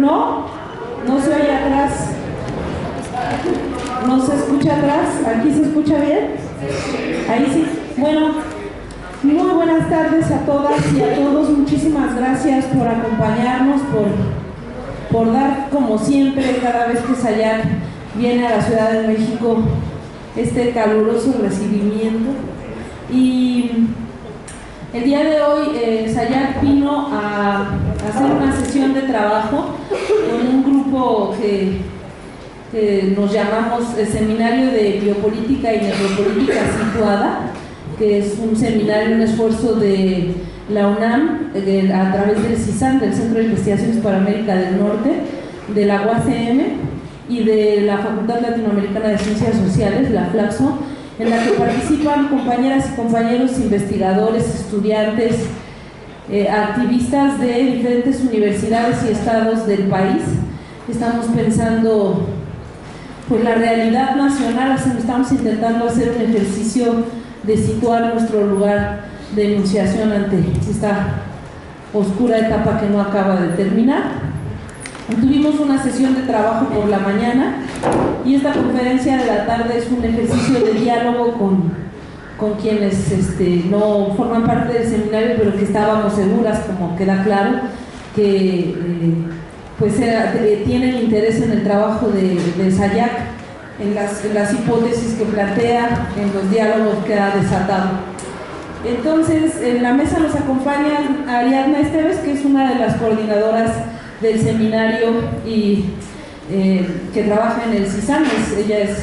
¿No? ¿No se oye atrás? ¿No se escucha atrás? ¿Aquí se escucha bien? Ahí sí. Bueno, muy buenas tardes a todas y a todos. Muchísimas gracias por acompañarnos, por dar, como siempre, cada vez que Sayac viene a la Ciudad de México, este caluroso recibimiento. Y el día de hoy Sayac vino a hacer una sesión de trabajo con un grupo que nos llamamos el Seminario de Biopolítica y Necropolítica Situada, que es un seminario, un esfuerzo de la UNAM a través del CISAN, del Centro de Investigaciones para América del Norte, de la UACM y de la Facultad Latinoamericana de Ciencias Sociales, la FLACSO, en la que participan compañeras y compañeros investigadores, estudiantes, activistas de diferentes universidades y estados del país. Estamos pensando pues la realidad nacional, estamos intentando hacer un ejercicio de situar nuestro lugar de enunciación ante esta oscura etapa que no acaba de terminar. Tuvimos una sesión de trabajo por la mañana y esta conferencia de la tarde es un ejercicio de diálogo con quienes no forman parte del seminario, pero que estábamos seguras, como queda claro, que tienen interés en el trabajo de Sayac, en las hipótesis que plantea, en los diálogos que ha desatado. Entonces, en la mesa nos acompaña Ariadna Esteves, que es una de las coordinadoras del seminario y que trabaja en el CISAN. Ella es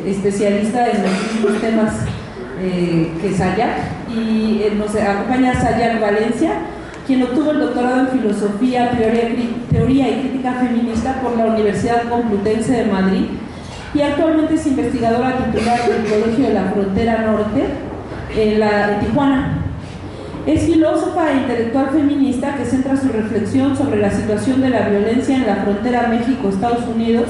especialista en los mismos temas que Sayac, y nos acompaña Sayac Valencia, quien obtuvo el doctorado en Filosofía, Teoría y Crítica Feminista por la Universidad Complutense de Madrid y actualmente es investigadora titular del Colegio de la Frontera Norte en Tijuana. Es filósofa e intelectual feminista que centra su reflexión sobre la situación de la violencia en la frontera México-Estados Unidos.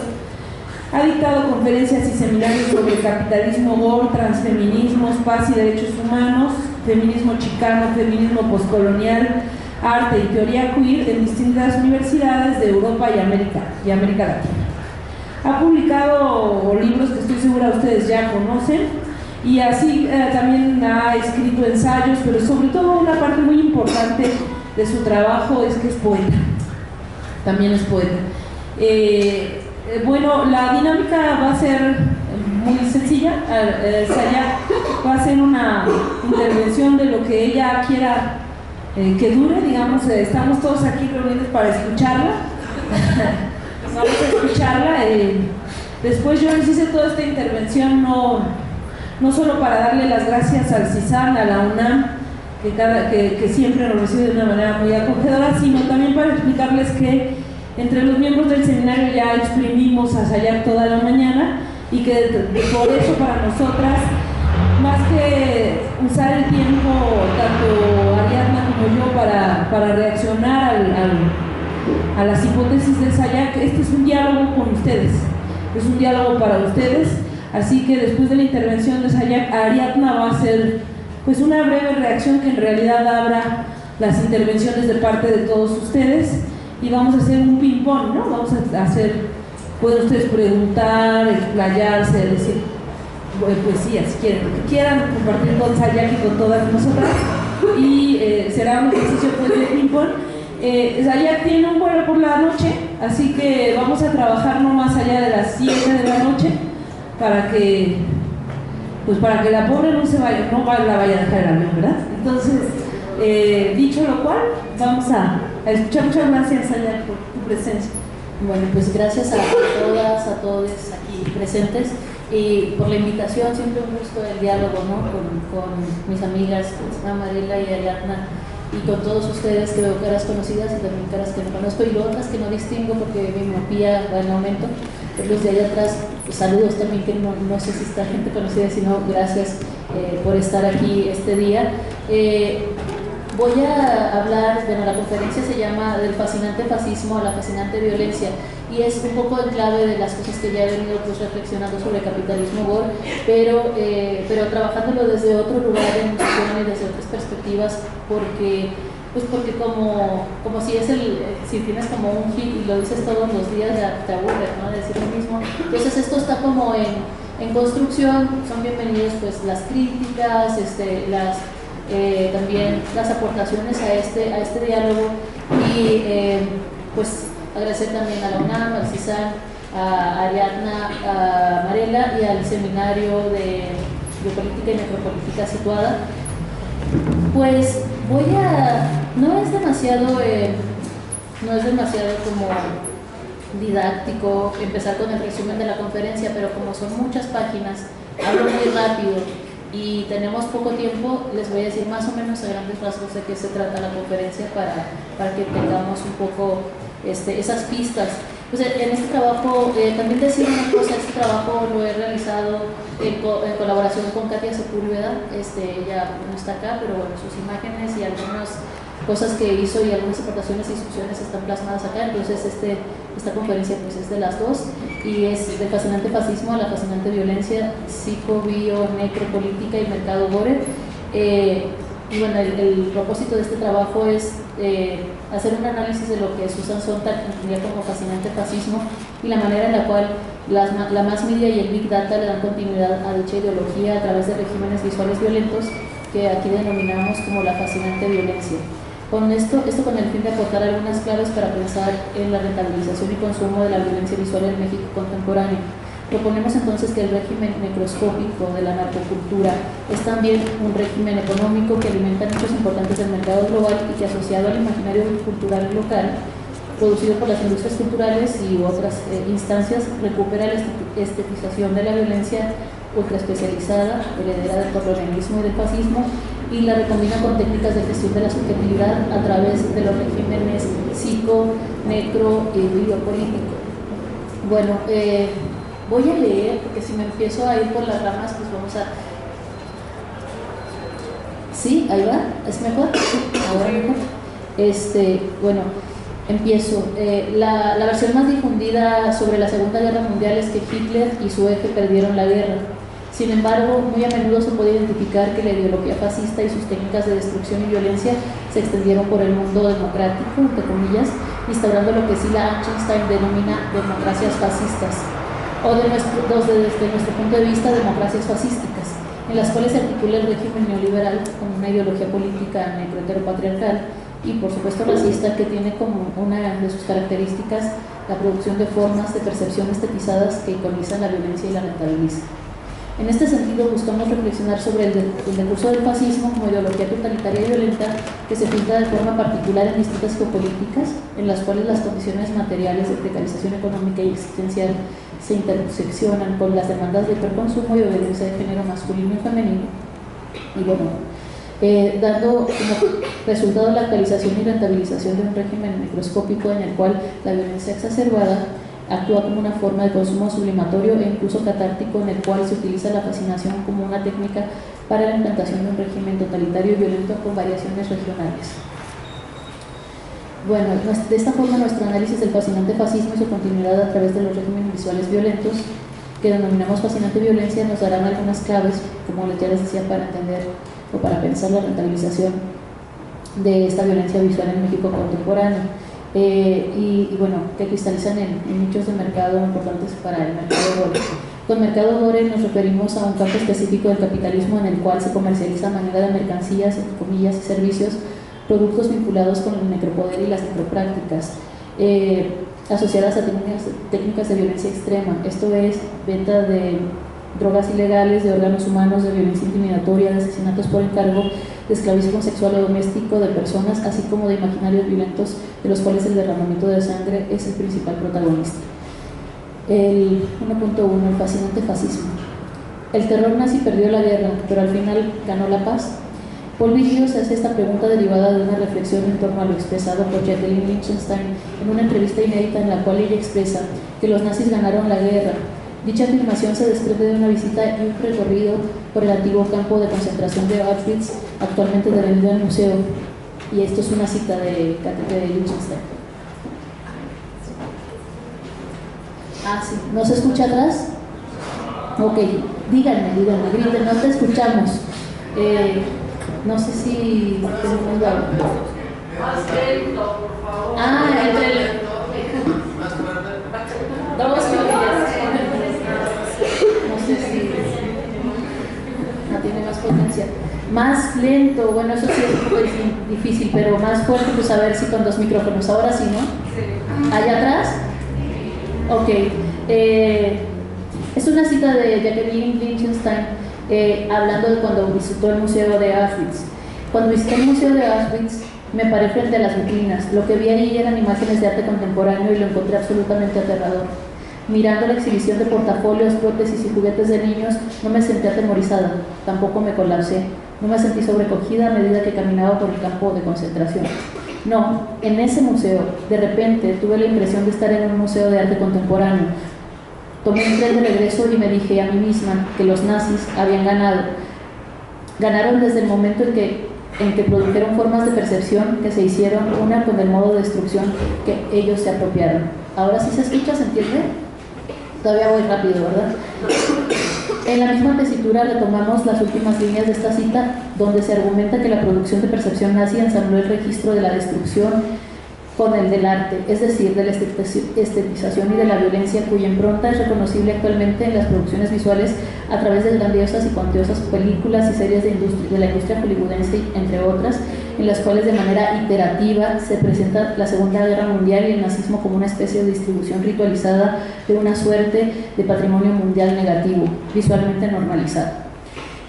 Ha dictado conferencias y seminarios sobre capitalismo gore, transfeminismos, paz y derechos humanos, feminismo chicano, feminismo postcolonial, arte y teoría queer en distintas universidades de Europa y América Latina. Ha publicado libros que estoy segura ustedes ya conocen, y así también ha escrito ensayos, pero sobre todo una parte muy importante de su trabajo es que es poeta, también es poeta. Bueno, la dinámica va a ser muy sencilla. Sayac va a hacer una intervención de lo que ella quiera que dure, digamos. Estamos todos aquí reunidos para escucharla. Vamos a escucharla. Después yo les hice toda esta intervención no solo para darle las gracias al CISAN, a la UNAM, que siempre nos recibe de una manera muy acogedora, sino también para explicarles que entre los miembros del seminario ya exprimimos a Sayac toda la mañana, y que por eso para nosotras, más que usar el tiempo, tanto Ariadna como yo, para reaccionar a las hipótesis de Sayac, este es un diálogo con ustedes, es un diálogo para ustedes. Así que después de la intervención de Sayac, Ariadna va a hacer pues una breve reacción que en realidad abra las intervenciones de parte de todos ustedes, y vamos a hacer un ping-pong, ¿no? Vamos a hacer, pueden ustedes preguntar, explayarse, decir poesía si quieren, lo que quieran, compartir con Sayac y con todas nosotras, y será un ejercicio pues de ping-pong. Sayac tiene un vuelo por la noche, así que vamos a trabajar no más allá de las 7 de la noche, para que la pobre no la vaya a dejar el avión, ¿verdad? Entonces, dicho lo cual, vamos a escuchar. Muchas gracias, Sayac, por tu presencia. Bueno, pues gracias a todas, a todos aquí presentes, y por la invitación. Siempre un gusto el diálogo, ¿no? con mis amigas, Mariela y Ariadna, y con todos ustedes, que veo caras conocidas y también caras que no conozco, y otras que no distingo porque mi miopía va en aumento. Los de allá atrás, pues, saludos también, que no sé si está gente conocida, sino gracias por estar aquí este día. Voy a hablar, bueno, la conferencia se llama Del fascinante fascismo a la fascinante violencia, y es un poco en clave de las cosas que ya he venido pues reflexionando sobre capitalismo gore, pero trabajándolo desde otro lugar de enunciación y desde otras perspectivas, porque Pues porque como si si tienes como un hit y lo dices todos los días, ya te aburre, ¿no?, decir lo mismo. Entonces esto está como en construcción. Son bienvenidos pues las críticas, también las aportaciones a este diálogo, y pues agradecer también a la UNAM, al CISAN, a Ariadna, a Marela y al Seminario de Biopolítica y Necropolítica Situada. Pues no es demasiado como didáctico empezar con el resumen de la conferencia, pero como son muchas páginas, hablo muy rápido y tenemos poco tiempo, les voy a decir más o menos a grandes rasgos de qué se trata la conferencia para que tengamos un poco esas pistas. Pues en este trabajo, también decir una cosa, este trabajo lo he realizado en colaboración con Katia Sepúlveda. Ella no está acá, pero bueno, sus imágenes y algunas cosas que hizo y algunas aportaciones e instrucciones están plasmadas acá. Entonces esta conferencia pues es de las dos, y es del fascinante fascismo a la fascinante violencia, psico, bio, necropolítica y mercado gore. Y bueno, el propósito de este trabajo es hacer un análisis de lo que Susan Sontag entendía como fascinante fascismo y la manera en la cual la mass media y el big data le dan continuidad a dicha ideología a través de regímenes visuales violentos que aquí denominamos como la fascinante violencia. Con esto con el fin de aportar algunas claves para pensar en la rentabilización y consumo de la violencia visual en México contemporáneo. Proponemos entonces que el régimen necroscópico de la narcocultura es también un régimen económico que alimenta nichos importantes del mercado global y que, asociado al imaginario cultural local, producido por las industrias culturales y otras instancias, recupera la estetización de la violencia ultraespecializada, heredera del colonialismo y del fascismo, y la recombina con técnicas de gestión de la subjetividad a través de los regímenes psico, necro y biopolítico. Bueno, voy a leer, porque si me empiezo a ir por las ramas, pues vamos a... ¿Sí? ¿Ahí va? ¿Es mejor? Ahora mejor. Bueno, empiezo. La versión más difundida sobre la Segunda Guerra Mundial es que Hitler y su eje perdieron la guerra. Sin embargo, muy a menudo se puede identificar que la ideología fascista y sus técnicas de destrucción y violencia se extendieron por el mundo democrático, entre comillas, instaurando lo que Sila Achenstein denomina democracias fascistas, o desde nuestro punto de vista, democracias fascísticas, en las cuales se articula el régimen neoliberal con una ideología política necroheteropatriarcal y, por supuesto, racista, que tiene como una de sus características la producción de formas de percepción estetizadas que iconizan la violencia y la rentabilizan. En este sentido, buscamos reflexionar sobre el discurso del fascismo como ideología totalitaria y violenta que se filtra de forma particular en distintas geopolíticas, en las cuales las condiciones materiales de precarización económica y existencial se interseccionan con las demandas de hiperconsumo y obediencia de género masculino y femenino. Y bueno, dando como resultado la actualización y rentabilización de un régimen necroscópico en el cual la violencia exacerbada actúa como una forma de consumo sublimatorio e incluso catártico, en el cual se utiliza la fascinación como una técnica para la implantación de un régimen totalitario y violento con variaciones regionales. Bueno, de esta forma nuestro análisis del fascinante fascismo y su continuidad a través de los regímenes visuales violentos, que denominamos fascinante violencia, nos darán algunas claves, como ya les decía, para entender o para pensar la rentabilización de esta violencia visual en México contemporáneo. Y bueno, que cristalizan en nichos de mercado importantes para el mercado gore. Con mercado gore nos referimos a un campo específico del capitalismo en el cual se comercializa a manera de mercancías, entre comillas, y servicios, productos vinculados con el necropoder y las necroprácticas, asociadas a técnicas de violencia extrema. Esto es venta de drogas ilegales, de órganos humanos, de violencia intimidatoria, de asesinatos por encargo, de esclavismo sexual o doméstico de personas, así como de imaginarios violentos de los cuales el derramamiento de sangre es el principal protagonista. El 1.1, el fascinante fascismo. El terror nazi perdió la guerra, pero al final ganó la paz. Paul Virilio se hace esta pregunta derivada de una reflexión en torno a lo expresado por Jacqueline Lichtenstein en una entrevista inédita en la cual ella expresa que los nazis ganaron la guerra. Dicha afirmación se desprende de una visita y un recorrido por el antiguo campo de concentración de Auschwitz, actualmente derribado en el museo. Y esto es una cita de Lichtenstein. Ah, sí. ¿No se escucha atrás? Ok, díganme, griten, no te escuchamos. No sé si tenemos algo. Más lento, por favor. Entre el... Más fuerte. Dos millas. No sé si no tiene más potencia. Más lento, bueno, eso sí es un poco difícil, pero más fuerte, pues a ver si con 2 micrófonos. Ahora sí, ¿no? Sí. ¿Allá atrás? Ok. Es una cita de Jacqueline Lichtenstein hablando de cuando visitó el Museo de Auschwitz. Cuando visité el Museo de Auschwitz, me paré frente a las vitrinas. Lo que vi allí eran imágenes de arte contemporáneo y lo encontré absolutamente aterrador. Mirando la exhibición de portafolios, prótesis y juguetes de niños, no me sentí atemorizada, tampoco me colapsé. No me sentí sobrecogida a medida que caminaba por el campo de concentración. No, en ese museo, de repente, tuve la impresión de estar en un museo de arte contemporáneo. Tomé un tren de regreso y me dije a mí misma que los nazis habían ganado. Ganaron desde el momento en que produjeron formas de percepción que se hicieron una con el modo de destrucción que ellos se apropiaron. Ahora sí se escucha, ¿se entiende? Todavía voy rápido, ¿verdad? En la misma tesitura retomamos las últimas líneas de esta cita, donde se argumenta que la producción de percepción nazi ensambló el registro de la destrucción con el del arte, es decir, de la estetización y de la violencia, cuya impronta es reconocible actualmente en las producciones visuales a través de grandiosas y cuantiosas películas y series de la industria hollywoodense, entre otras, en las cuales de manera iterativa se presenta la Segunda Guerra Mundial y el nazismo como una especie de distribución ritualizada de una suerte de patrimonio mundial negativo, visualmente normalizado.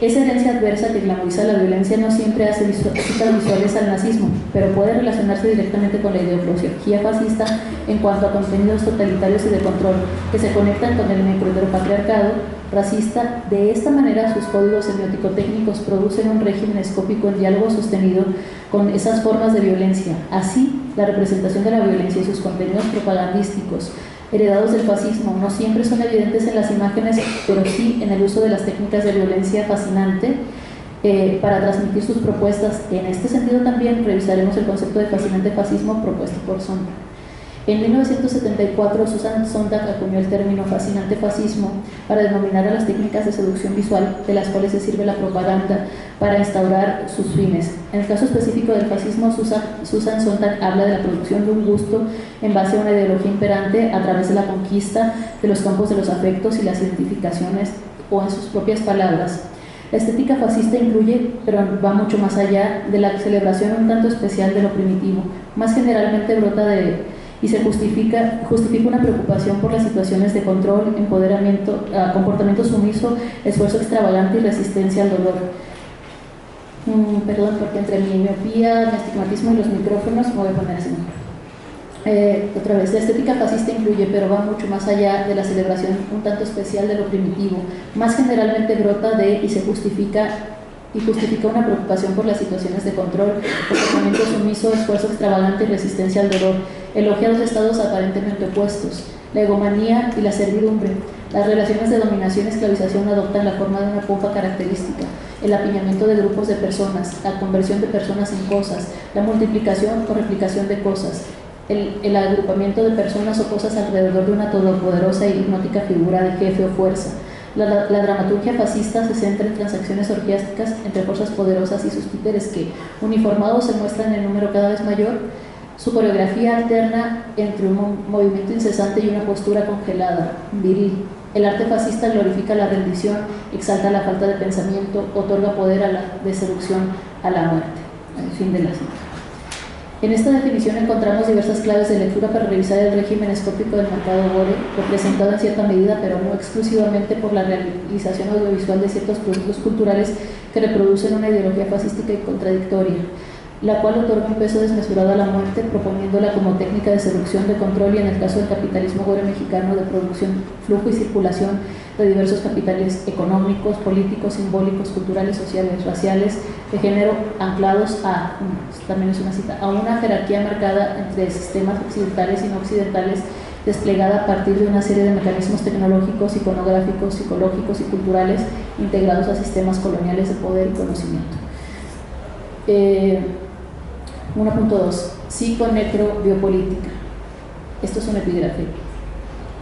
Esa herencia adversa que glamoriza la violencia no siempre hace citas visuales al nazismo, pero puede relacionarse directamente con la ideología fascista en cuanto a contenidos totalitarios y de control que se conectan con el necropatriarcado racista. De esta manera, sus códigos semiótico-técnicos producen un régimen escópico en diálogo sostenido con esas formas de violencia. Así, la representación de la violencia y sus contenidos propagandísticos heredados del fascismo no siempre son evidentes en las imágenes, pero sí en el uso de las técnicas de violencia fascinante para transmitir sus propuestas. En este sentido también revisaremos el concepto de fascinante fascismo propuesto por Sontag. En 1974, Susan Sontag acuñó el término fascinante fascismo para denominar a las técnicas de seducción visual de las cuales se sirve la propaganda para instaurar sus fines. En el caso específico del fascismo, Susan Sontag habla de la producción de un gusto en base a una ideología imperante a través de la conquista de los campos de los afectos y las identificaciones, o en sus propias palabras. La estética fascista incluye, pero va mucho más allá, de la celebración un tanto especial de lo primitivo. Más generalmente brota y se justifica una preocupación por las situaciones de control, empoderamiento, comportamiento sumiso, esfuerzo extravagante y resistencia al dolor. Perdón, porque entre mi miopía, mi astigmatismo y los micrófonos me voy a poner así mejor. Otra vez, la estética fascista incluye, pero va mucho más allá de la celebración un tanto especial de lo primitivo. Más generalmente brota de y justifica una preocupación por las situaciones de control, comportamiento sumiso, esfuerzo extravagante y resistencia al dolor. Elogia dos estados aparentemente opuestos, la egomanía y la servidumbre. Las relaciones de dominación y esclavización adoptan la forma de una pompa característica, el apiñamiento de grupos de personas, la conversión de personas en cosas, la multiplicación o replicación de cosas, el agrupamiento de personas o cosas alrededor de una todopoderosa y hipnótica figura de jefe o fuerza. La dramaturgia fascista se centra en transacciones orgiásticas entre fuerzas poderosas y sus títeres que, uniformados, se muestran en número cada vez mayor. Su coreografía alterna entre un movimiento incesante y una postura congelada, viril. El arte fascista glorifica la rendición, exalta la falta de pensamiento, otorga poder de seducción a la muerte. El fin de la cita. En esta definición encontramos diversas claves de lectura para revisar el régimen escópico del mercado gore, representado en cierta medida, pero no exclusivamente, por la realización audiovisual de ciertos productos culturales que reproducen una ideología fascística y contradictoria, la cual otorga un peso desmesurado a la muerte, proponiéndola como técnica de seducción, de control y, en el caso del capitalismo gore mexicano, de producción, flujo y circulación de diversos capitales económicos, políticos, simbólicos, culturales, sociales, raciales, de género, anclados también es una cita, a una jerarquía marcada entre sistemas occidentales y no occidentales, desplegada a partir de una serie de mecanismos tecnológicos, iconográficos, psicológicos y culturales integrados a sistemas coloniales de poder y conocimiento. 1.2. Psiconecrobiopolítica. Esto es un epígrafe.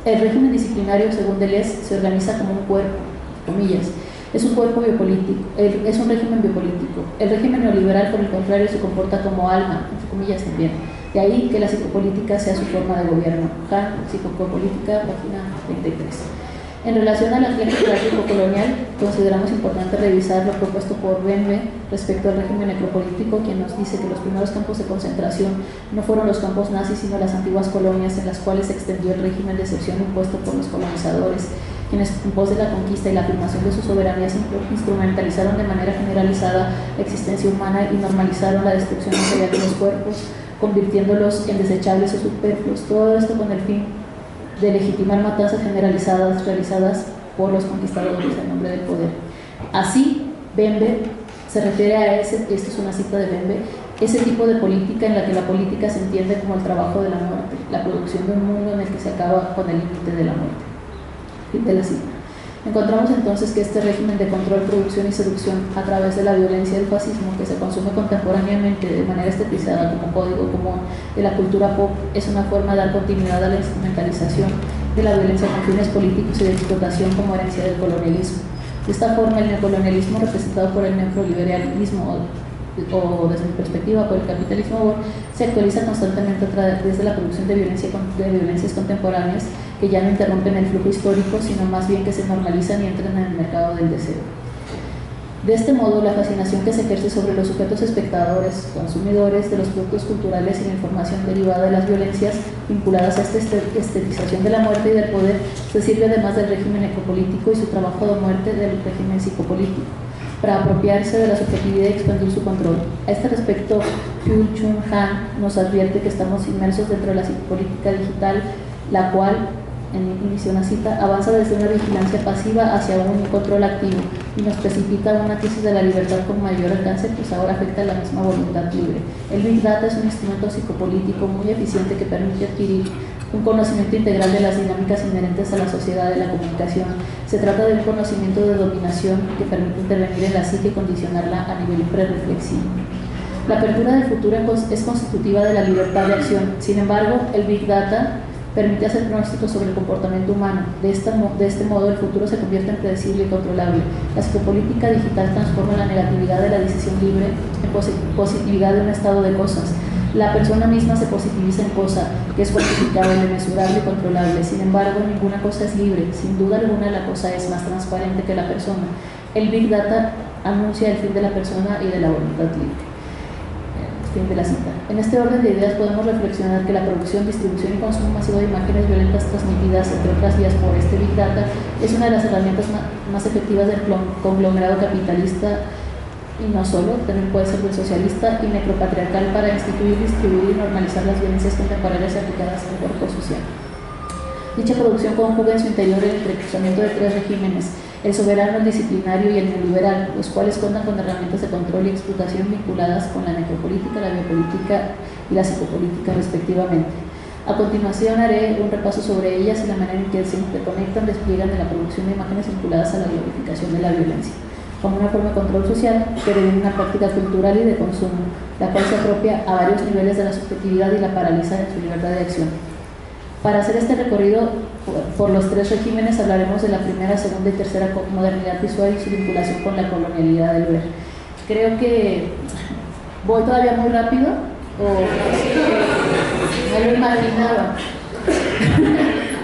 El régimen disciplinario, según Deleuze, se organiza como un cuerpo, comillas, Es un cuerpo biopolítico, es un régimen biopolítico. El régimen neoliberal, por el contrario, se comporta como alma, entre comillas también. De ahí que la psicopolítica sea su forma de gobierno. Hahn, Psicopolítica, página 23. En relación a la crítica colonial, consideramos importante revisar lo propuesto por Bembe respecto al régimen necropolítico, quien nos dice que los primeros campos de concentración no fueron los campos nazis, sino las antiguas colonias en las cuales se extendió el régimen de excepción impuesto por los colonizadores, quienes en pos de la conquista y la afirmación de su soberanía instrumentalizaron de manera generalizada la existencia humana y normalizaron la destrucción material de los cuerpos, convirtiéndolos en desechables o superfluos. Todo esto con el fin de legitimar matanzas generalizadas realizadas por los conquistadores en nombre del poder. Así, Bembe se refiere a esta es una cita de Bembe, ese tipo de política en la que la política se entiende como el trabajo de la muerte, la producción de un mundo en el que se acaba con el límite de la muerte. Fin de la cita. Encontramos entonces que este régimen de control, producción y seducción a través de la violencia del fascismo, que se consume contemporáneamente de manera estetizada como código común de la cultura pop, es una forma de dar continuidad a la instrumentalización de la violencia con fines políticos y de explotación como herencia del colonialismo. De esta forma, el neocolonialismo, representado por el neoliberalismo o desde mi perspectiva por el capitalismo, se actualiza constantemente desde la producción de violencias contemporáneas que ya no interrumpen el flujo histórico, sino más bien que se normalizan y entran en el mercado del deseo. De este modo, la fascinación que se ejerce sobre los sujetos espectadores, consumidores de los productos culturales y la información derivada de las violencias vinculadas a esta estetización de la muerte y del poder, se sirve además del régimen necropolítico y su trabajo de muerte del régimen psicopolítico, para apropiarse de la subjetividad y expandir su control. A este respecto, Hyun-Chun Han nos advierte que estamos inmersos dentro de la psicopolítica digital, la cual, en inicio una cita, avanza desde una vigilancia pasiva hacia un control activo y nos precipita a una crisis de la libertad con mayor alcance, pues ahora afecta a la misma voluntad libre. El Big Data es un instrumento psicopolítico muy eficiente que permite adquirir un conocimiento integral de las dinámicas inherentes a la sociedad de la comunicación. Se trata de un conocimiento de dominación que permite intervenir en la psique y condicionarla a nivel prereflexivo. La apertura del futuro es constitutiva de la libertad de acción. Sin embargo, el Big Data permite hacer pronósticos sobre el comportamiento humano. De este modo, el futuro se convierte en predecible y controlable. La psicopolítica digital transforma la negatividad de la decisión libre en positividad de un estado de cosas. La persona misma se positiviza en cosa, que es cuantificable, mesurable y controlable. Sin embargo, ninguna cosa es libre. Sin duda alguna, la cosa es más transparente que la persona. El Big Data anuncia el fin de la persona y de la voluntad libre. Fin de la cita. En este orden de ideas podemos reflexionar que la producción, distribución y consumo masivo de imágenes violentas transmitidas, entre otras vías, por este Big Data es una de las herramientas más efectivas del conglomerado capitalista, y no solo, también puede ser del socialista y necropatriarcal, para instituir, distribuir y normalizar las violencias contemporáneas aplicadas al cuerpo social. Dicha producción conjuga en su interior el entrecruzamiento de tres regímenes: el soberano, el disciplinario y el neoliberal, los cuales cuentan con herramientas de control y explotación vinculadas con la necropolítica, la biopolítica y la psicopolítica respectivamente. A continuación haré un repaso sobre ellas y la manera en que se interconectan, despliegan de la producción de imágenes vinculadas a la glorificación de la violencia, como una forma de control social que deviene una práctica cultural y de consumo, la cual se apropia a varios niveles de la subjetividad y la paraliza en su libertad de acción. Para hacer este recorrido por los tres regímenes hablaremos de la primera, segunda y tercera modernidad visual y su vinculación con la colonialidad del ver. Creo que voy todavía muy rápido, o me lo imaginaba.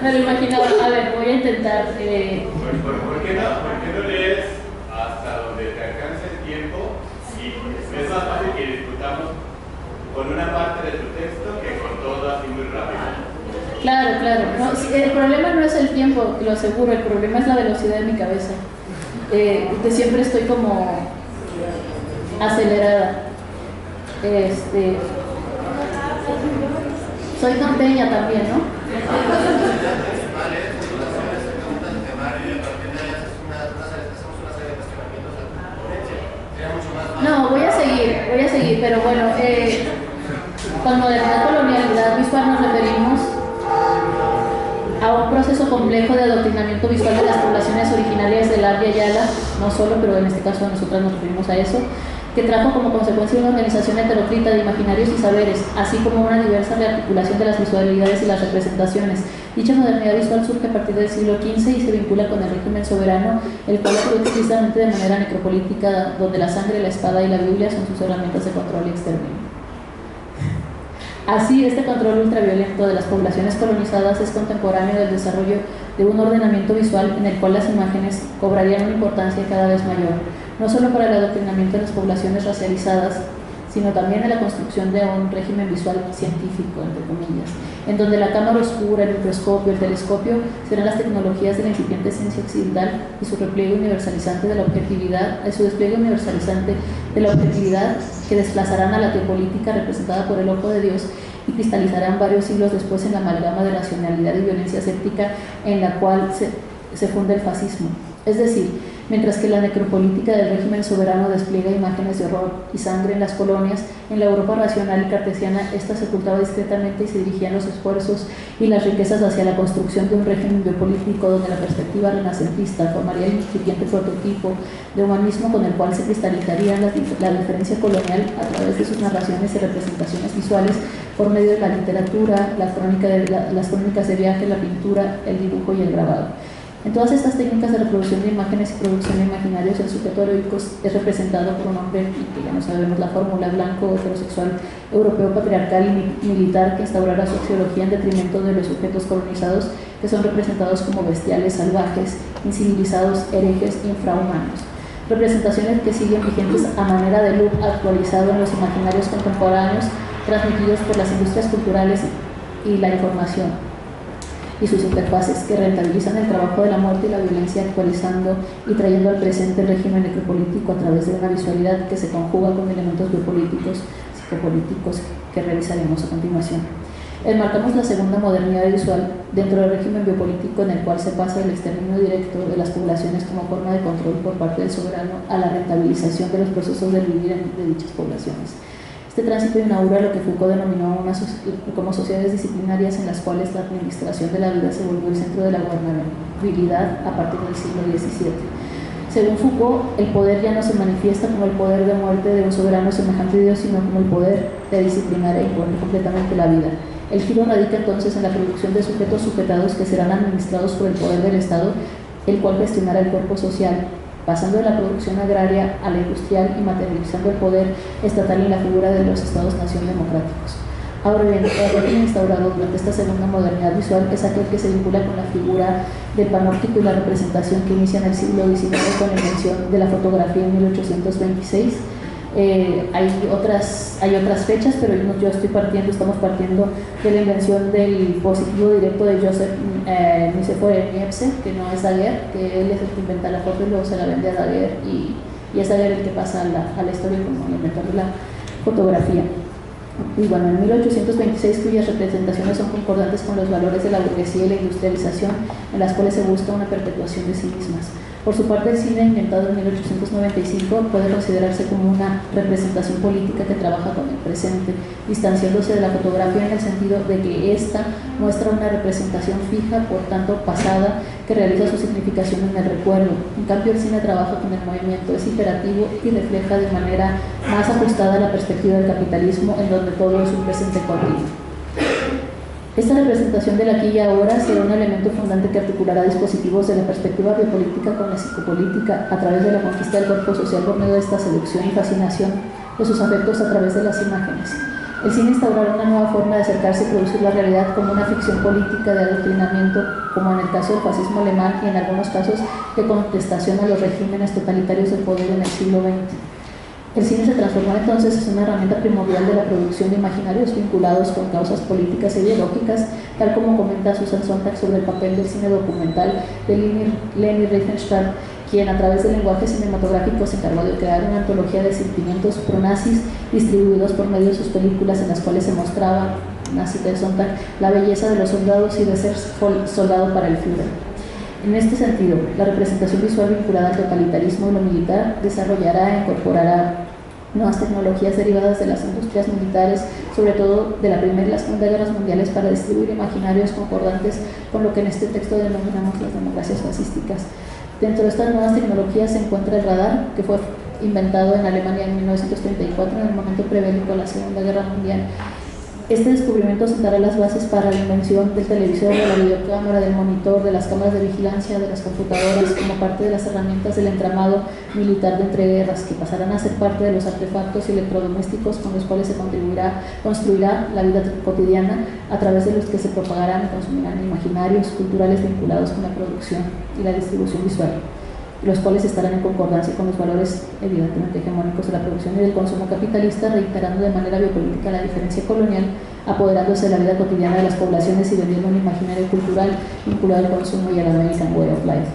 Me lo imaginaba. A ver, voy a intentar. ¿Por qué no lees hasta donde te alcance el tiempo? Y es más fácil que discutamos con una parte de tu texto que con todo así muy rápido. Claro, claro. No, el problema no es el tiempo, lo aseguro, el problema es la velocidad de mi cabeza. Que siempre estoy como acelerada. Soy norteña también, ¿no? No, voy a seguir, pero bueno, con modernidad colonialidad visual nos referimos a un proceso complejo de adoctrinamiento visual de las poblaciones originarias del Abya Yala, no solo, pero en este caso nosotras nos referimos a eso, que trajo como consecuencia una organización heteróclita de imaginarios y saberes, así como una diversa rearticulación de las visualidades y las representaciones. Dicha modernidad visual surge a partir del siglo XV y se vincula con el régimen soberano, el cual actúa precisamente de manera necropolítica, donde la sangre, la espada y la Biblia son sus herramientas de control y exterminio. Así, este control ultraviolento de las poblaciones colonizadas es contemporáneo del desarrollo de un ordenamiento visual en el cual las imágenes cobrarían una importancia cada vez mayor, no solo para el adoctrinamiento de las poblaciones racializadas, sino también en la construcción de un régimen visual científico, entre comillas, en donde la cámara oscura, el microscopio, el telescopio serán las tecnologías de la incipiente ciencia occidental y su despliegue universalizante de la objetividad, que desplazarán a la teopolítica representada por el ojo de Dios y cristalizarán varios siglos después en la amalgama de racionalidad y violencia séptica en la cual se funde el fascismo. Es decir, mientras que la necropolítica del régimen soberano despliega imágenes de horror y sangre en las colonias, en la Europa racional y cartesiana, ésta se ocultaba discretamente y se dirigían los esfuerzos y las riquezas hacia la construcción de un régimen biopolítico donde la perspectiva renacentista formaría el incipiente prototipo de humanismo con el cual se cristalizaría la diferencia colonial a través de sus narraciones y representaciones visuales por medio de la literatura, las crónicas de viaje, la pintura, el dibujo y el grabado. En todas estas técnicas de reproducción de imágenes y producción de imaginarios, el sujeto heroico es representado por un hombre, y que ya no sabemos la fórmula, blanco, heterosexual, europeo, patriarcal y militar, que instaurará su axiología en detrimento de los sujetos colonizados, que son representados como bestiales, salvajes, incivilizados, herejes, infrahumanos. Representaciones que siguen vigentes a manera de look actualizado en los imaginarios contemporáneos, transmitidos por las industrias culturales y la información y sus interfaces, que rentabilizan el trabajo de la muerte y la violencia, actualizando y trayendo al presente el régimen necropolítico a través de una visualidad que se conjuga con elementos biopolíticos, psicopolíticos, que revisaremos a continuación. Enmarcamos la segunda modernidad visual dentro del régimen biopolítico en el cual se pasa del exterminio directo de las poblaciones como forma de control por parte del soberano a la rentabilización de los procesos de vivir de dichas poblaciones. Este tránsito inaugura lo que Foucault denominó como sociedades disciplinarias en las cuales la administración de la vida se volvió el centro de la gobernabilidad a partir del siglo XVII. Según Foucault, el poder ya no se manifiesta como el poder de muerte de un soberano semejante a Dios, sino como el poder de disciplinar e imponer completamente la vida. El giro radica entonces en la producción de sujetos sujetados que serán administrados por el poder del Estado, el cual gestionará el cuerpo social, pasando de la producción agraria a la industrial y materializando el poder estatal en la figura de los estados-nación democráticos. Ahora bien, el régimen instaurado durante esta segunda modernidad visual es aquel que se vincula con la figura del panóptico y la representación que inicia en el siglo XIX con la invención de la fotografía en 1826. Hay otras fechas, pero estamos partiendo de la invención del positivo directo de Joseph Nicephore-Niepce, que no es Daguerre, que él es el que inventa la foto y luego se la vende a Daguerre, y es Daguerre el que pasa a la historia como el inventor de la fotografía. Y bueno, en 1826, cuyas representaciones son concordantes con los valores de la burguesía y la industrialización, en las cuales se busca una perpetuación de sí mismas. Por su parte, el cine, inventado en 1895, puede considerarse como una representación política que trabaja con el presente, distanciándose de la fotografía en el sentido de que ésta muestra una representación fija, por tanto pasada, que realiza su significación en el recuerdo. En cambio, el cine trabaja con el movimiento, es iterativo y refleja de manera más ajustada a la perspectiva del capitalismo, en donde todo es un presente continuo. Esta representación del aquí y ahora será un elemento fundante que articulará dispositivos de la perspectiva biopolítica con la psicopolítica a través de la conquista del cuerpo social por medio de esta seducción y fascinación de sus afectos a través de las imágenes. El cine instaurará una nueva forma de acercarse y producir la realidad como una ficción política de adoctrinamiento, como en el caso del fascismo alemán y en algunos casos de contestación a los regímenes totalitarios del poder en el siglo XX. El cine se transformó entonces en una herramienta primordial de la producción de imaginarios vinculados con causas políticas e ideológicas, tal como comenta Susan Sontag sobre el papel del cine documental de Leni Riefenstahl, quien a través del lenguaje cinematográfico se encargó de crear una antología de sentimientos pronazis distribuidos por medio de sus películas, en las cuales se mostraba, una cita de Sontag, la belleza de los soldados y de ser soldado para el Führer. En este sentido, la representación visual vinculada al totalitarismo y lo militar desarrollará e incorporará nuevas tecnologías derivadas de las industrias militares, sobre todo de la Primera y la Segunda Guerras Mundiales, para distribuir imaginarios concordantes con lo que en este texto denominamos las democracias fascísticas. Dentro de estas nuevas tecnologías se encuentra el radar, que fue inventado en Alemania en 1934, en el momento prebélico de la Segunda Guerra Mundial. Este descubrimiento sentará las bases para la invención del televisor, de la videocámara, del monitor, de las cámaras de vigilancia, de las computadoras, como parte de las herramientas del entramado militar de entreguerras, que pasarán a ser parte de los artefactos electrodomésticos con los cuales se construirá la vida cotidiana, a través de los que se propagarán y consumirán imaginarios culturales vinculados con la producción y la distribución visual, los cuales estarán en concordancia con los valores evidentemente hegemónicos de la producción y del consumo capitalista, reiterando de manera biopolítica la diferencia colonial, apoderándose de la vida cotidiana de las poblaciones y vendiendo un imaginario cultural vinculado al consumo y al American Way of Life.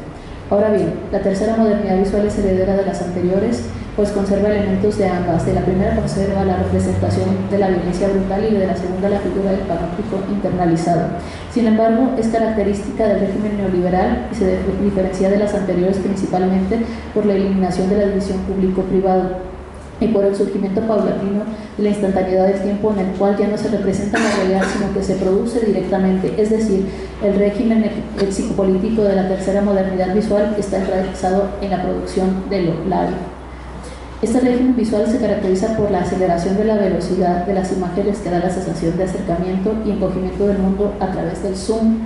Ahora bien, la tercera modernidad visual es heredera de las anteriores, pues conserva elementos de ambas. De la primera conserva la representación de la violencia brutal y de la segunda la figura del panóptico internalizado. Sin embargo, es característica del régimen neoliberal y se diferencia de las anteriores principalmente por la eliminación de la división público-privado y por el surgimiento paulatino de la instantaneidad del tiempo, en el cual ya no se representa la realidad, sino que se produce directamente. Es decir, el régimen psicopolítico de la tercera modernidad visual está enraizado en la producción de lo live. Este régimen visual se caracteriza por la aceleración de la velocidad de las imágenes, que da la sensación de acercamiento y encogimiento del mundo a través del zoom,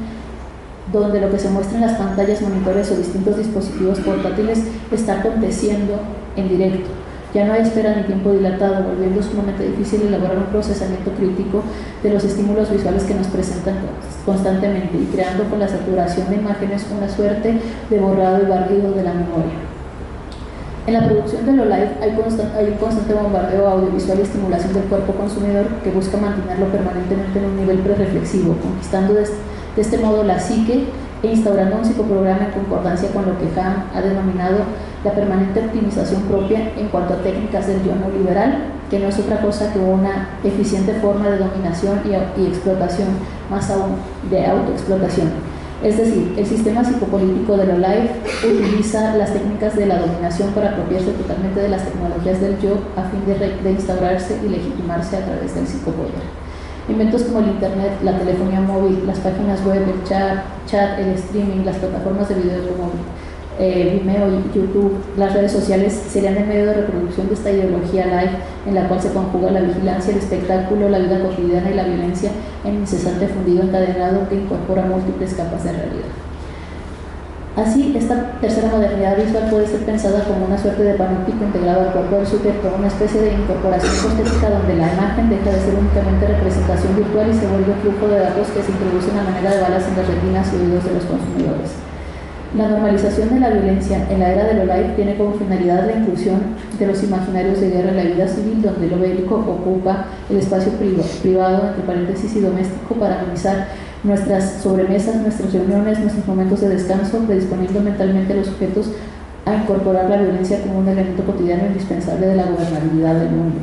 donde lo que se muestra en las pantallas, monitores o distintos dispositivos portátiles está aconteciendo en directo. Ya no hay espera ni tiempo dilatado, volviendo sumamente difícil elaborar un procesamiento crítico de los estímulos visuales que nos presentan constantemente, y creando con la saturación de imágenes una suerte de borrado y barrido de la memoria. En la producción de lo live hay un constante bombardeo audiovisual y estimulación del cuerpo consumidor que busca mantenerlo permanentemente en un nivel prereflexivo, conquistando de este modo la psique e instaurando un psicoprograma en concordancia con lo que Ham ha denominado la permanente optimización propia en cuanto a técnicas del yo neoliberal, que no es otra cosa que una eficiente forma de dominación y explotación, más aún de autoexplotación. Es decir, el sistema psicopolítico de lo live utiliza las técnicas de la dominación para apropiarse totalmente de las tecnologías del yo a fin de instaurarse y legitimarse a través del psicopoder. Inventos como el internet, la telefonía móvil, las páginas web, el chat, el streaming, las plataformas de video como Vimeo y YouTube, las redes sociales serían el medio de reproducción de esta ideología live, en la cual se conjuga la vigilancia, el espectáculo, la vida cotidiana y la violencia en incesante fundido encadenado que incorpora múltiples capas de realidad. Así, esta tercera modernidad visual puede ser pensada como una suerte de panóptico integrado al cuerpo del sujeto, una especie de incorporación prostética donde la imagen deja de ser únicamente representación virtual y se vuelve flujo de datos que se introducen a manera de balas en las retinas y oídos de los consumidores. La normalización de la violencia en la era de lo live tiene como finalidad la inclusión de los imaginarios de guerra en la vida civil, donde lo bélico ocupa el espacio privado, entre paréntesis, y doméstico, para amenizar nuestras sobremesas, nuestras reuniones, nuestros momentos de descanso, predisponiendo mentalmente a los sujetos a incorporar la violencia como un elemento cotidiano indispensable de la gobernabilidad del mundo.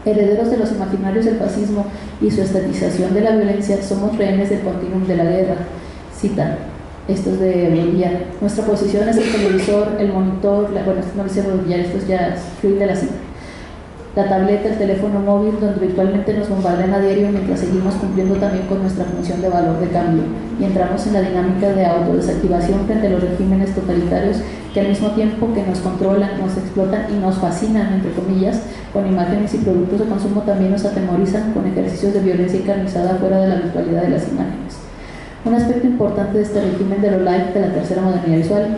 Herederos de los imaginarios del fascismo y su estatización de la violencia, somos rehenes del continuum de la guerra. Cita. Esto es de Baudrillard. Nuestra posición es el televisor, el monitor, no dice Baudrillard, esto es ya fluir de la cita. La tableta, el teléfono móvil, donde virtualmente nos bombardean a diario mientras seguimos cumpliendo también con nuestra función de valor de cambio, y entramos en la dinámica de autodesactivación frente a los regímenes totalitarios que al mismo tiempo que nos controlan, nos explotan y nos fascinan, entre comillas, con imágenes y productos de consumo, también nos atemorizan con ejercicios de violencia encarnizada fuera de la virtualidad de las imágenes. Un aspecto importante de este régimen de lo live de la tercera modernidad visual,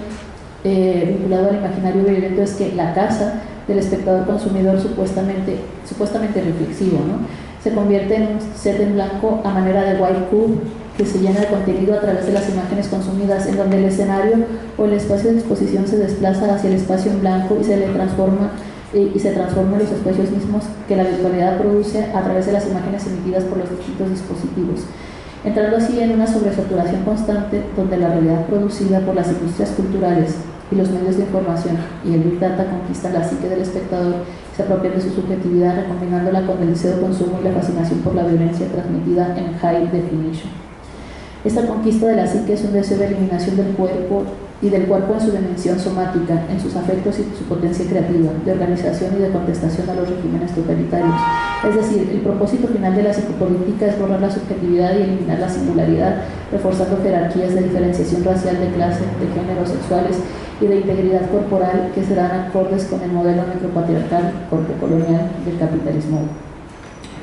vinculado al imaginario violento, es que la casa del espectador consumidor supuestamente reflexivo, ¿no?, se convierte en un set en blanco a manera de white cube que se llena de contenido a través de las imágenes consumidas, en donde el escenario o el espacio de exposición se desplaza hacia el espacio en blanco y se transforma en los espacios mismos que la virtualidad produce a través de las imágenes emitidas por los distintos dispositivos, entrando así en una sobresaturación constante donde la realidad producida por las industrias culturales y los medios de información y el Big Data conquistan la psique del espectador y se apropian de su subjetividad, recombinándola con el deseo de consumo y la fascinación por la violencia transmitida en high definition. Esta conquista de la psique es un deseo de eliminación del cuerpo y del cuerpo en su dimensión somática, en sus afectos y su potencia creativa, de organización y de contestación a los regímenes totalitarios, Es decir, el propósito final de la psicopolítica es borrar la subjetividad y eliminar la singularidad, reforzando jerarquías de diferenciación racial, de clase, de género, sexuales y de integridad corporal que serán acordes con el modelo necropatriarcal corpocolonial del capitalismo.